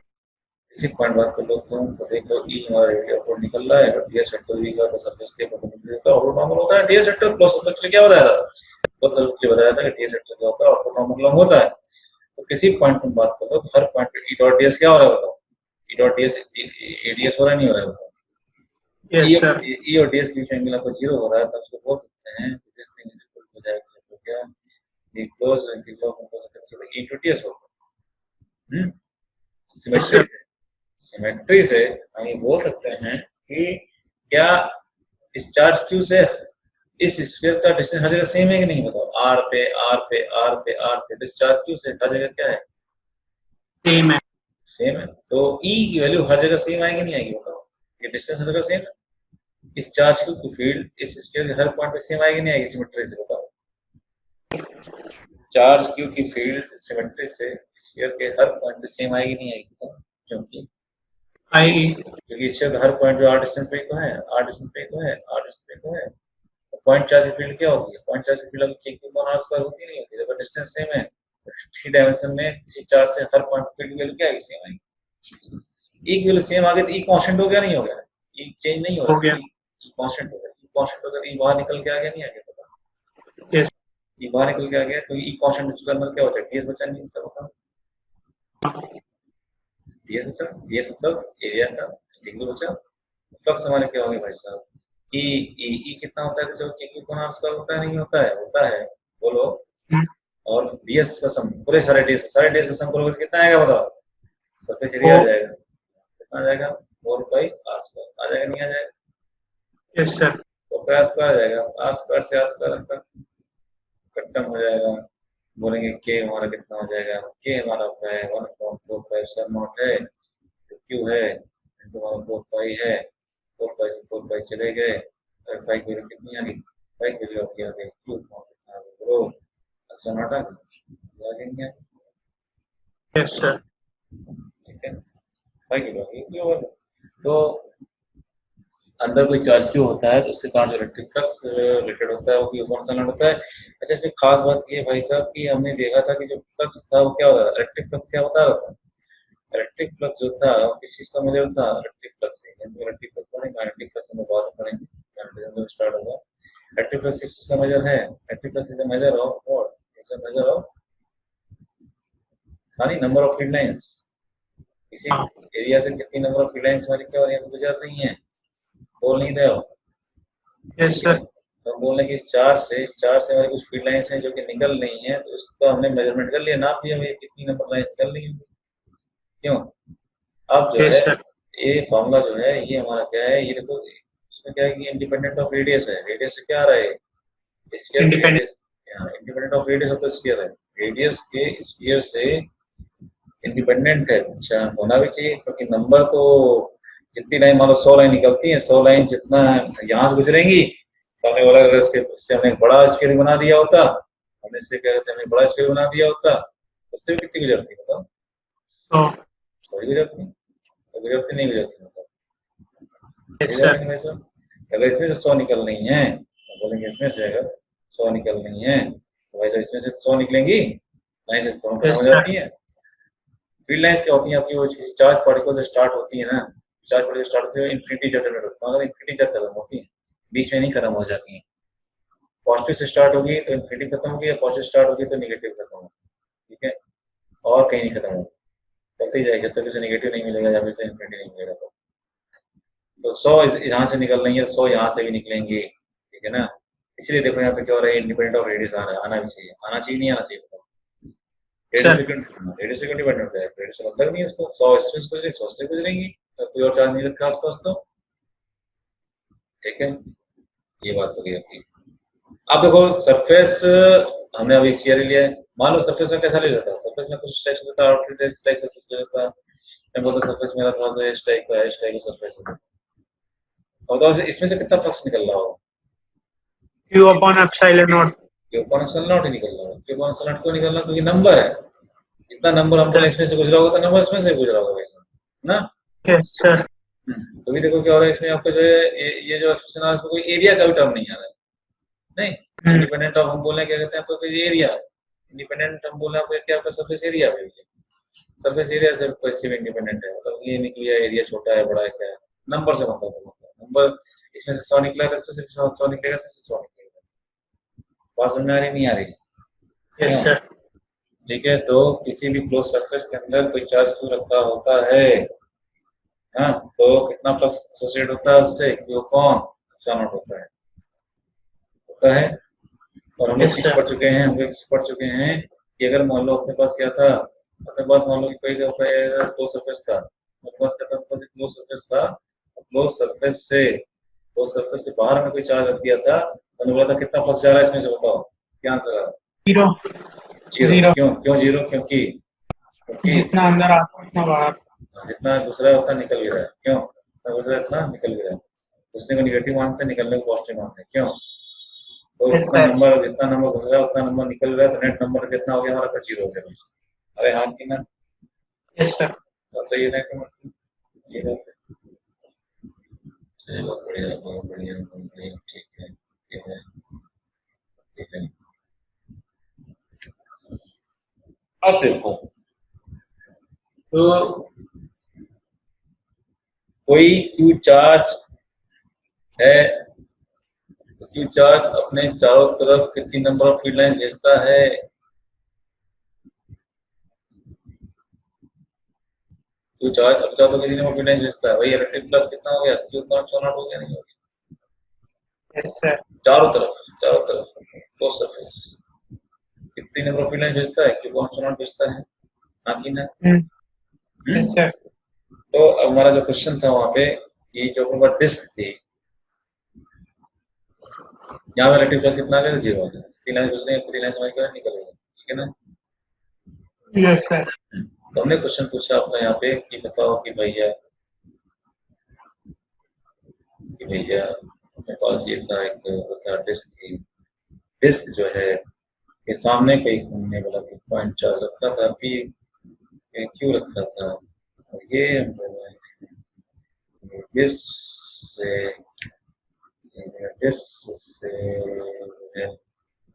इसी पॉइंट बात कर लो तो देखो ई हमारा रेडियली आउटवर्ड निकल रहा है, और ds वेक्टर भी का सरफेस के परपेंडिकुलर होता है, आउटवर्ड नॉर्मल होता है। ds वेक्टर क्लोज सरफेस के लिए क्या बताया था, क्लोज सरफेस के लिए बताया था कि ds वेक्टर क्या होता है, आउटवर्ड नॉर्मल लॉन्ग होता है। तो किसी पॉइंट पर बात कर लो तो हर पॉइंट पे ई डॉट ds क्या हो रहा है बताओ, ई डॉट ds ads हो रहा है नहीं हो रहा है बताओ? यस सर ई और ds के बीच में एंगल आपका जीरो हो रहा है, तो उसको बोल सकते हैं दिस थिंग इज इक्वल हो जाएगा तो क्या, the close integral of E to ds होगा। सिमेट्री से, सिमेट्री से हम ये बोल सकते हैं कि क्या इस चार्ज q से इस स्फीयर का डिस्टेंस हर जगह सेम है कि नहीं बताओ, r पे r पे r पे r पे, इस चार्ज q से हर जगह क्या है, सेम है सेम है। तो e की वैल्यू हर जगह सेम आएगी नहीं आएगी बताओ, ये डिस्टेंस हर जगह सेम है, इस चार्ज q की फील्ड इस स्फीयर के हर पॉइंट पे सेम आएगी नहीं आएगी सिमेट्री से बताओ? चार्ज q की फील्ड सिमेट्री से स्फीयर के हर पॉइंट पे सेम आएगी नहीं आएगी बताओ? क्योंकि आएगी स्फीयर का हर पॉइंट जो r डिस्टेंस पे तो है, r डिस्टेंस पे तो है, r डिस्टेंस पे तो है, पॉइंट चार्ज फील्ड क्या होती है, पॉइंट चार्ज फील्ड अगर k क्यूब r स्क्वायर होती नहीं होती, जब डिस्टेंस सेम है थ्री डायमेंशन में किसी चार्ज से हर पॉइंट फील्ड वैल्यू क्या आएगी, सेम आएगी। e की वैल्यू सेम आ गई तो e कांस्टेंट हो गया नहीं हो गया, e चेंज नहीं हो हो रहा, गया e कांस्टेंट हो गया, e कांस्टेंट हो गया तो e बाहर निकल के आ गया नहीं आ गया पता, यस e बाहर निकल के आ गया क्योंकि e कांस्टेंट के अंदर क्या होता है, ds बचा नहीं सब होता, ds बचा, ds मतलब एरिया का इंटीग्रल बचा। फ्लक्स हमारे क्या होंगे भाई साहब, e कितना होता है, जो k क्यूब r स्क्वायर होता है नहीं होता है, होता है बोलो, और ds का सम पूरे सारे ds का सम करोगे तो कितना आएगा बताओ, सरफेस एरिया आ जाएगा, कितना आ जाएगा 4 पाई r स्क्वायर आ जाएगा नहीं आ जाएगा, यस सर 4 पाई r स्क्वायर आ जाएगा, r स्क्वायर से r स्क्वायर आपका खत्म हो जाएगा, बोलेंगे k हमारा कितना हो जाएगा, k हमारा होता है 1.457 है, q है इनटू 4 पाई है, 4 पाई से 4 पाई चले गए, और 5 की वैल्यू कितनी आ गई, 5 की वैल्यू आपकी आ गई q कितना आ गया ब्रो, अच्छा नॉट आ गया, यस सर ठीक है, 5 की वैल्यू आ गई। तो अंदर कोई चार्ज क्यों होता है तो उसके कारण जो इलेक्ट्रिक फ्लक्स रिलेटेड होता है वो क्यों कौन सा होता है। अच्छा इसमें खास बात ये भाई साहब कि हमने देखा था कि जो फ्लक्स था वो क्या होता था, इलेक्ट्रिक फ्लक्स क्या बता रहा था, इलेक्ट्रिक फ्लक्स जो था वो किस चीज का मेजर था, इलेक्ट्रिक फ्लक्स इलेक्ट्रिक फ्लक्स पढ़ेंगे, मैग्नेटिक फ्लक्स हम बाद में पढ़ेंगे, मैग्नेटिज्म स्टार्ट होगा। इलेक्ट्रिक फ्लक्स किस चीज का मेजर है, electric flux is a measure of what, is a measure of यानी नंबर ऑफ फील्ड लाइंस, इसी एरिया से कितनी नंबर ऑफ फील्ड लाइंस हमारी क्या हो रही है गुजर रही हैं, बोल नहीं रहे हो, यस सर तो हम बोल रहे हैं कि इस चार्ज से हमारी कुछ फील्ड लाइंस हैं जो कि निकल रही हैं, तो उसका हमने मेजरमेंट कर लिया, नाप लिया हमें कितनी नंबर लाइंस निकल रही होंगी, क्यों। अब जो यस है सर ये फॉर्मूला जो है ये हमारा क्या है, ये देखो इसमें क्या है कि इंडिपेंडेंट ऑफ रेडियस है, रेडियस से क्या आ रहा है, स्फीयर के independent radius, independent of radius of the sphere है, रेडियस के स्फीयर से इंडिपेंडेंट है। अच्छा होना भी चाहिए क्योंकि नंबर तो जितनी लाइन मान लो 100 लाइन निकलती है, 100 लाइन जितना यहाँ से गुजरेंगी तो हमने बोला अगर इससे हमने बड़ा स्फीयर बना दिया होता, हमने इससे क्या कहते हैं हमने बड़ा स्फीयर बना दिया होता, उससे भी कितनी गुजरती बताओ, तो 100 ही गुजरती, तो गुजरती नहीं गुजरती मतलब, सही यस जा सर रही है भाई साहब। अगर इसमें से 100 निकल रही है तो बोलेंगे इसमें से अगर 100 निकल रही है तो भाई साहब इसमें से 100 निकलेंगी, लाइन से 100 खत्म हो यस सर जाती है, फील्ड लाइंस क्या होती हैं आपकी, वो किसी चार्ज पार्टिकल से स्टार्ट होती है ना, चार्ज पार्टिकल स्टार्ट होती है इन्फिनिटी जनरेट होती है, मगर इन्फिनिटी जब खत्म होती है, बीच में नहीं खत्म हो जाती है। पॉजिटिव से स्टार्ट होगी तो इन्फिनिटी खत्म होगी, या पॉजिटिव स्टार्ट होगी तो निगेटिव खत्म होगी, ठीक है, और कहीं नहीं खत्म होगी, चलती ही जाएगी जब तक उसे निगेटिव नहीं मिलेगा या फिर इन्फिनिटी नहीं मिलेगा। तो 100 यहाँ से निकल रही है, 100 यहाँ से भी निकलेंगे, ठीक है ना। इसलिए देखो यहाँ पे क्या हो रहा है, इंडिपेंडेंट ऑफ रेडियस आ रहा है, आना भी चाहिए, आना चाहिए नहीं आना चाहिए, रेडियस से डिपेंडेंट होता है, रेडियस से मतलब नहीं है उसको, 100 इसमें से गुजरेगी 100 से गुजरेंगी, तो कोई और चार्ज नहीं रखा आसपास, तो ठीक है, ये बात हो गई आपकी। अब देखो सरफेस हमने अभी स्फीयर लिया है, मान लो सरफेस में कैसा ले लेता है, सरफेस में कुछ टाइप से देता है, आउटलेट टाइप से ले लेता है, मैं बोलता सरफेस मेरा थोड़ा सा इस टाइप का है, इस टाइप का सरफेस है, और तो इसमें से कितना फ्लक्स निकल रहा होगा, Q upon epsilon naught। Q upon epsilon not ही निकल रहा होगा, क्यू अपॉन एप्सिलॉन नॉट क्यों निकल रहा है, क्योंकि नंबर है, जितना नंबर हम बोले इसमें से गुजरा होगा तो नंबर इसमें से गुजरा होगा वैसा ना। Yes sir. तो भी देखो क्या हो रहा है इसमें आपको जो है ये जो एक्सप्रेशन आ रहा है इसमें कोई एरिया का भी टर्म नहीं आ रहा है, नहीं इंडिपेंडेंट ऑफ हम बोले क्या कहते हैं आपको कोई एरिया, इंडिपेंडेंट हम बोले आपको क्या आपका सरफेस एरिया है, सरफेस एरिया से पैसिव इंडिपेंडेंट है, मतलब ये निकल गया एरिया छोटा है बड़ा है क्या है, नंबर से मतलब नंबर, इसमें से 100 निकला है इसमें से 100 निकलेगा, इसमें से 100 निकलेगा, बात समझ में आ रही नहीं आ रही? Yes sir. ठीक है, तो किसी भी क्लोज सरफेस के अंदर कोई चार्ज क्यू रखा होता है, हाँ, तो कितना फ्लक्स एसोसिएट होता है उससे, क्यू अपॉन एप्सिलॉन नॉट होता है। और हम लोग Yes, चीज sir. पढ़ चुके हैं, हम लोग पढ़ चुके हैं कि अगर मान लो अपने पास क्या था, अपने पास मान लो कि कोई क्लोज सरफेस था, अपने पास क्या था, अपने पास एक क्लोज सरफेस था, क्लोज सरफेस से क्लोज सरफेस के बाहर में कोई चार्ज रख दिया था, तो बोला था कितना फ्लक्स जा रहा है इसमें से, बताओ क्या आंसर आ रहा है? जीरो। क्यों जीरो? क्योंकि जितना अंदर आता है उतना बाहर। जितना दूसरा है उतना निकल गया है, क्यों, जितना दूसरा इतना निकल गया है, उसने को निगेटिव मानते हैं, निकलने को पॉजिटिव मानते हैं, क्यों, तो Yes, जितना sir. नंबर घुस रहा है उतना नंबर निकल रहा है, तो नेट नंबर कितना हो गया हमारा, 0 हो गया बस। अरे हाँ कि ना, यस सर। बात सही है ना, ये बात है। चलिए बहुत बढ़िया बहुत बढ़िया बहुत बढ़िया, ठीक है ठीक है ठीक है। अब देखो, तो कोई क्यू चार्ज है, क्यू चार्ज अपने चारों तरफ कितनी नंबर ऑफ फील्ड लाइन भेजता है, क्यू चार्ज अब चाहो तो कितनी नंबर ऑफ फील्ड लाइन भेजता है, वही इलेक्ट्रिक फ्लक्स कितना हो गया, क्यू नॉट हो गया, नहीं हो गया, यस सर। चारों तरफ क्लोज सरफेस कितनी नंबर ऑफ फील्ड लाइन भेजता है, क्यू नॉट भेजता है, हाँ कि ना? Yes sir. तो अब हमारा जो क्वेश्चन था वहां पे, ये जो अपने पास डिस्क थी, यहाँ पे इलेक्ट्रिक फ्लक्स कितना आ गया, 0 आ गया, 3 लाइन घुस रही है, 3 लाइन समझ कर निकल गई, ठीक है ना। Yes sir. तो हमने क्वेश्चन पूछा अपना यहाँ पे कि बताओ कि भैया अपने पास ये था, एक था डिस्क थी, डिस्क जो है के सामने कोई घूमने वाला पॉइंट चार्ज रखा था, पी क्यू रखा था, और ये हम बोल रहे हैं से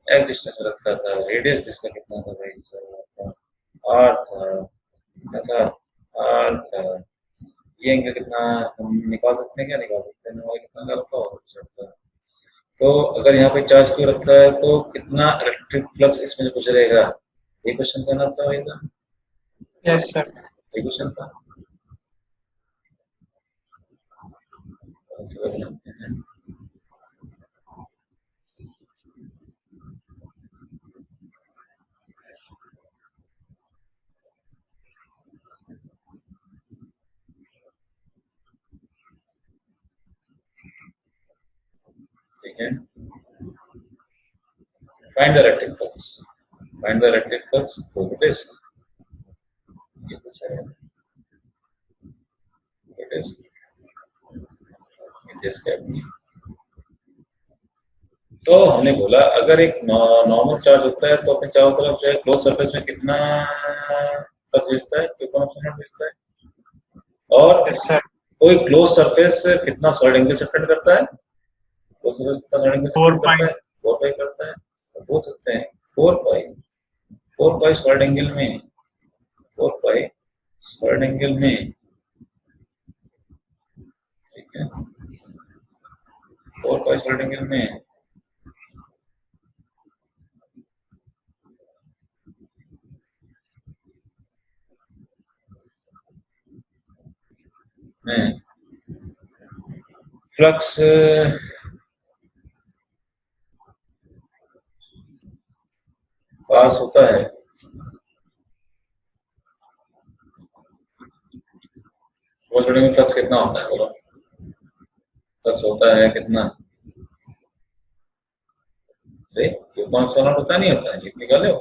एक डिस्टेंस रखा था, रेडियस जिसका कितना था भाई सर, आर था, आर था, ये एंगल कितना हम निकाल सकते हैं, क्या निकाल सकते हैं, और कितना अल्फा हो सकता है। तो अगर यहाँ पे चार्ज क्यों रखा है तो कितना इलेक्ट्रिक फ्लक्स इसमें से गुजरेगा, ये क्वेश्चन करना था भाई साहब, यस सर। ये क्वेश्चन था। ठीक है, find the electric flux, find the electric flux through the disc, ये पूछा है डिस्क, डिस्क है। तो हमने बोला अगर एक नॉर्मल चार्ज होता है तो अपने चारों तरफ जो है क्लोज सरफेस में कितना फ्लक्स भेजता है, भेजता है, और यस सर। कोई क्लोज सरफेस कितना सॉलिड एंगल से कट करता है, क्लोज सरफेस कितना सॉलिड एंगल से कट करता है, 4 पाई करता है, तो बोल सकते हैं 4 पाई सॉलिड एंगल में 4 पाई सॉलिड एंगल में, ठीक है, 4 पाई सॉलिड एंगल में फ्लक्स पास होता है, वो सॉलिड में फ्लक्स कितना होता है बोलो? फ्लक्स होता है कितना? अरे यूनिफॉर्म सोलर होता नहीं होता है, ये निकाले हो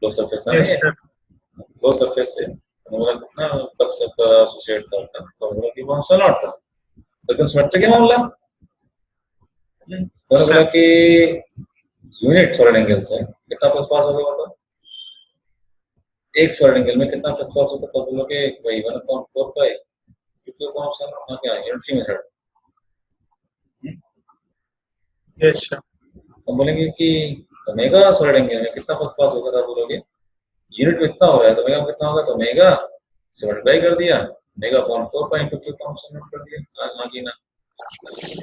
लो सरफेस ना, यस सर। लो सरफेस से बोला कितना फ्लक्स एसोसिएट था, तो बोला कि यूनिफॉर्म सोलर था, तो सिमेट्रिक है मामला। तो बोला कि यूनिट सॉलिड एंगल से कितना फ्लक्स पास होगा, मतलब एक सॉलिड एंगल में कितना फ्लक्स पास होगा, तो बोलोगे भाई 1/4 पाई, क्योंकि कौन सा अपना क्या यूनिटरी मेथड। Yes sir. हम बोलेंगे कि ओमेगा सॉलिड एंगल में कितना फ्लक्स पास होगा, तो बोलोगे यूनिट में इतना हो रहा है तो ओमेगा में कितना होगा, तो ओमेगा से मल्टीप्लाई कर दिया, omega upon 4 pi into Q constant कर दिया, हाँ की ना।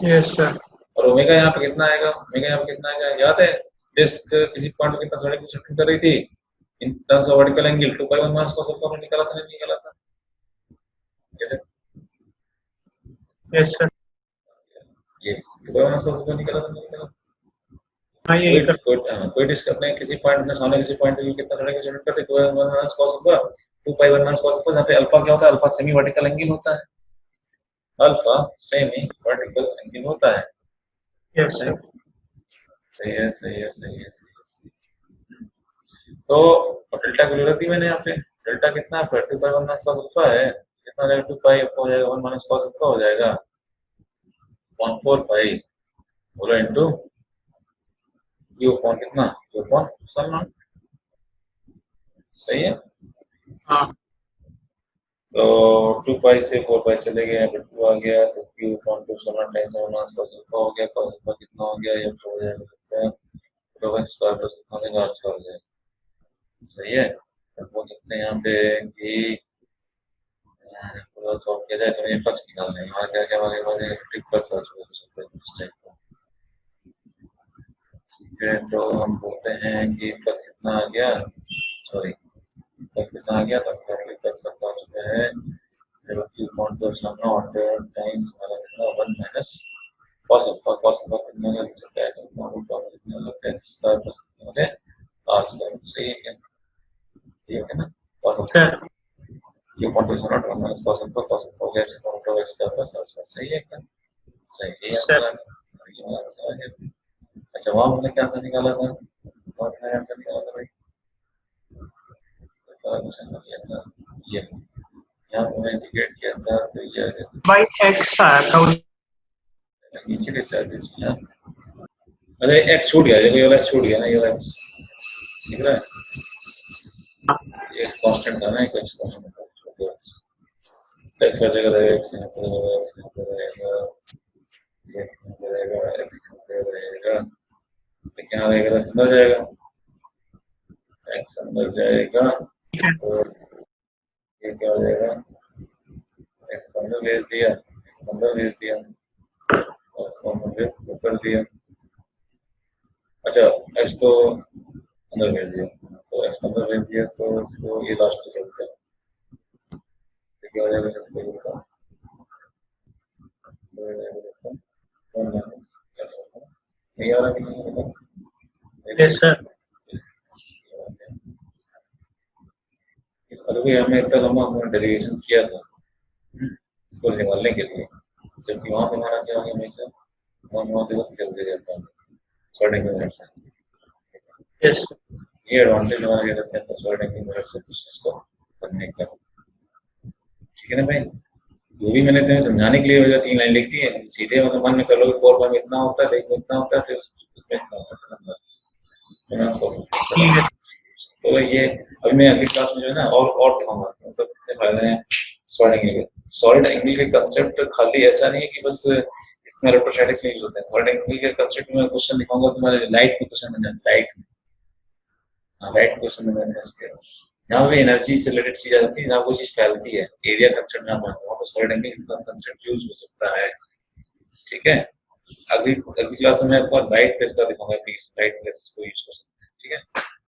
Yes sir. और ओमेगा यहाँ पे कितना आएगा, ओमेगा यहाँ पे कितना आएगा, याद है डिस्क किसी पॉइंट पे कितना सॉलिड की शिफ्टिंग कर रही थी in terms of vertical angle 2 pi 1 minus cos alpha में निकाला था, नहीं निकाला था? Yes sir. ये 2 पाई 1 माइनस cos अल्फा निकाला था, नहीं निकाला? हाँ यही कर। कोई डिस्क अपने किसी पॉइंट में सामने किसी पॉइंट पे कितना सॉलिड की शिफ्टिंग करते 2 पाई 1 माइनस cos अल्फा, 2 पाई 1 माइनस cos अल्फा, जहाँ पे अल्फा क्या होता है, अल्फा सेमी वर्टिकल एंगल होता है, अल्फा सेमी वर्टिकल एंगल होता है। Yes sir. सही है, सही है, सही है, सही है, सही है। तो डेल्टा की जरूरत थी मैंने यहाँ पे, डेल्टा कितना है, 2 पाई 1 माइनस cos अल्फा है, कितना जाएगा, 2 पाई हो जाएगा 1 माइनस cos अल्फा हो जाएगा 1/4 पाई बोलो इनटू क्यू अपॉन कितना, क्यू अपॉन एप्सिलॉन नॉट। सही है। हाँ तो 2 पाई से 4 पाई चले गए, 2 आ गया, तो Q upon 2 epsilon not times 1 minus cos alpha हो गया, cos अल्फा कितना हो गया, ये हो जाएगा तो x स्क्वायर प्लस कितना हो जाएगा, r स्क्वायर हो जाएगा। सही है। तो बोल सकते हैं यहाँ पे कि पूरा सॉल्व किया जाए तो ये फ्लक्स निकालना है, यहाँ क्या क्या वाले इलेक्ट्रिक फ्लक्स आ सकते हैं इस टाइप का। ठीक है, तो हम बोलते हैं कि फ्लक्स कितना आ गया, सॉरी फ्लक्स कितना आ गया, तो इलेक्ट्रिक फ्लक्स आपका आ चुका है Q/2 times 1 minus cos alpha, cos alpha कितना है, x कितना लगता है, स्क्वायर प्लस कितना हो गया r स्क्वायर। सही है क्या, ठीक है ना, cos alpha sir. Q/2 1 minus cos alpha, cos alpha हो गया x square plus r square. सही है क्या, सही है सर। आंसर, ये आंसर है। अच्छा वहां हमने क्या आंसर निकाला था, वहां हमने आंसर निकाला था भाई, क्वेश्चन में किया था ये, यहाँ पे मैं इंडिकेट किया था, तो ये आ गया था भाई एक्स आया था नीचे के साइड इसमें। अरे एक्स छूट गया, देखो ये वाला छूट गया ना, ये वाला एक्स दिख रहा है, ये कांस्टेंट था ना, एक एक्स कांस्टेंट था, छूट गया एक्स हर जगह रहेगा, एक्स यहाँ पे रहेगा, एक्स यहाँ पे रहेगा, एक्स यहाँ पे रहेगा, एक्स यहाँ पे रहेगा, लेकिन यहाँ रहेगा एक्स अंदर जाएगा, एक्स अंदर जाएगा, और ये क्या हो जाएगा, एक्स अंदर भेज दिया, एक्स अंदर भेज दिया, और इसको अंदर कर दिया। अच्छा एक्स को अंदर भेज दिया, तो एक्स को अंदर भेज दिया, तो इसको ये लास्ट कर दिया, तो क्या हो जाएगा, सबको ये बताओ, नहीं आ रहा कि नहीं बताओ। Yes sir. अभी हमने इतना लंबा हमने डेरिवेशन किया था इसको निकालने के लिए, जबकि वहाँ पे हमारा क्या हो गया, हमेशा वहाँ पे बहुत जल्दी जाता है सॉर्टिंग मेथड से। यस ये एडवांटेज हमारा क्या करते हैं सॉर्टिंग मेथड से बिजनेस को करने का। ठीक है ना भाई, जो भी मैंने तुम्हें समझाने के लिए वजह 3 लाइन लिख दी है, सीधे मतलब मन में कर लो कि 4 में इतना होता है, देखो इतना होता है, फिर उसमें इतना होता है, ठीक है। तो ये अभी मैं अगली क्लास में जो है ना और दिखाऊंगा, मतलब कितने फायदे हैं सॉलिड एंगल के। सॉलिड एंगल के कंसेप्ट खाली ऐसा नहीं है कि बस इसमें इलेक्ट्रोस्टैटिक्स में यूज होते हैं, सॉलिड एंगल के कंसेप्ट में क्वेश्चन दिखाऊंगा, तुम्हारे लाइट में क्वेश्चन बन जाए, लाइट क्वेश्चन बन जाते हैं इसके, जहाँ पे एनर्जी से रिलेटेड चीज आती है, जहाँ कोई चीज फैलती है, एरिया कंसेप्ट जहाँ बनता है, वहाँ पर सॉलिड एंगल का कंसेप्ट यूज हो सकता है। ठीक है, अगली अगली क्लास में मैं आपको लाइट प्लेस का दिखाऊंगा कि लाइट प्लेस को यूज कर सकते हैं। ठीक है।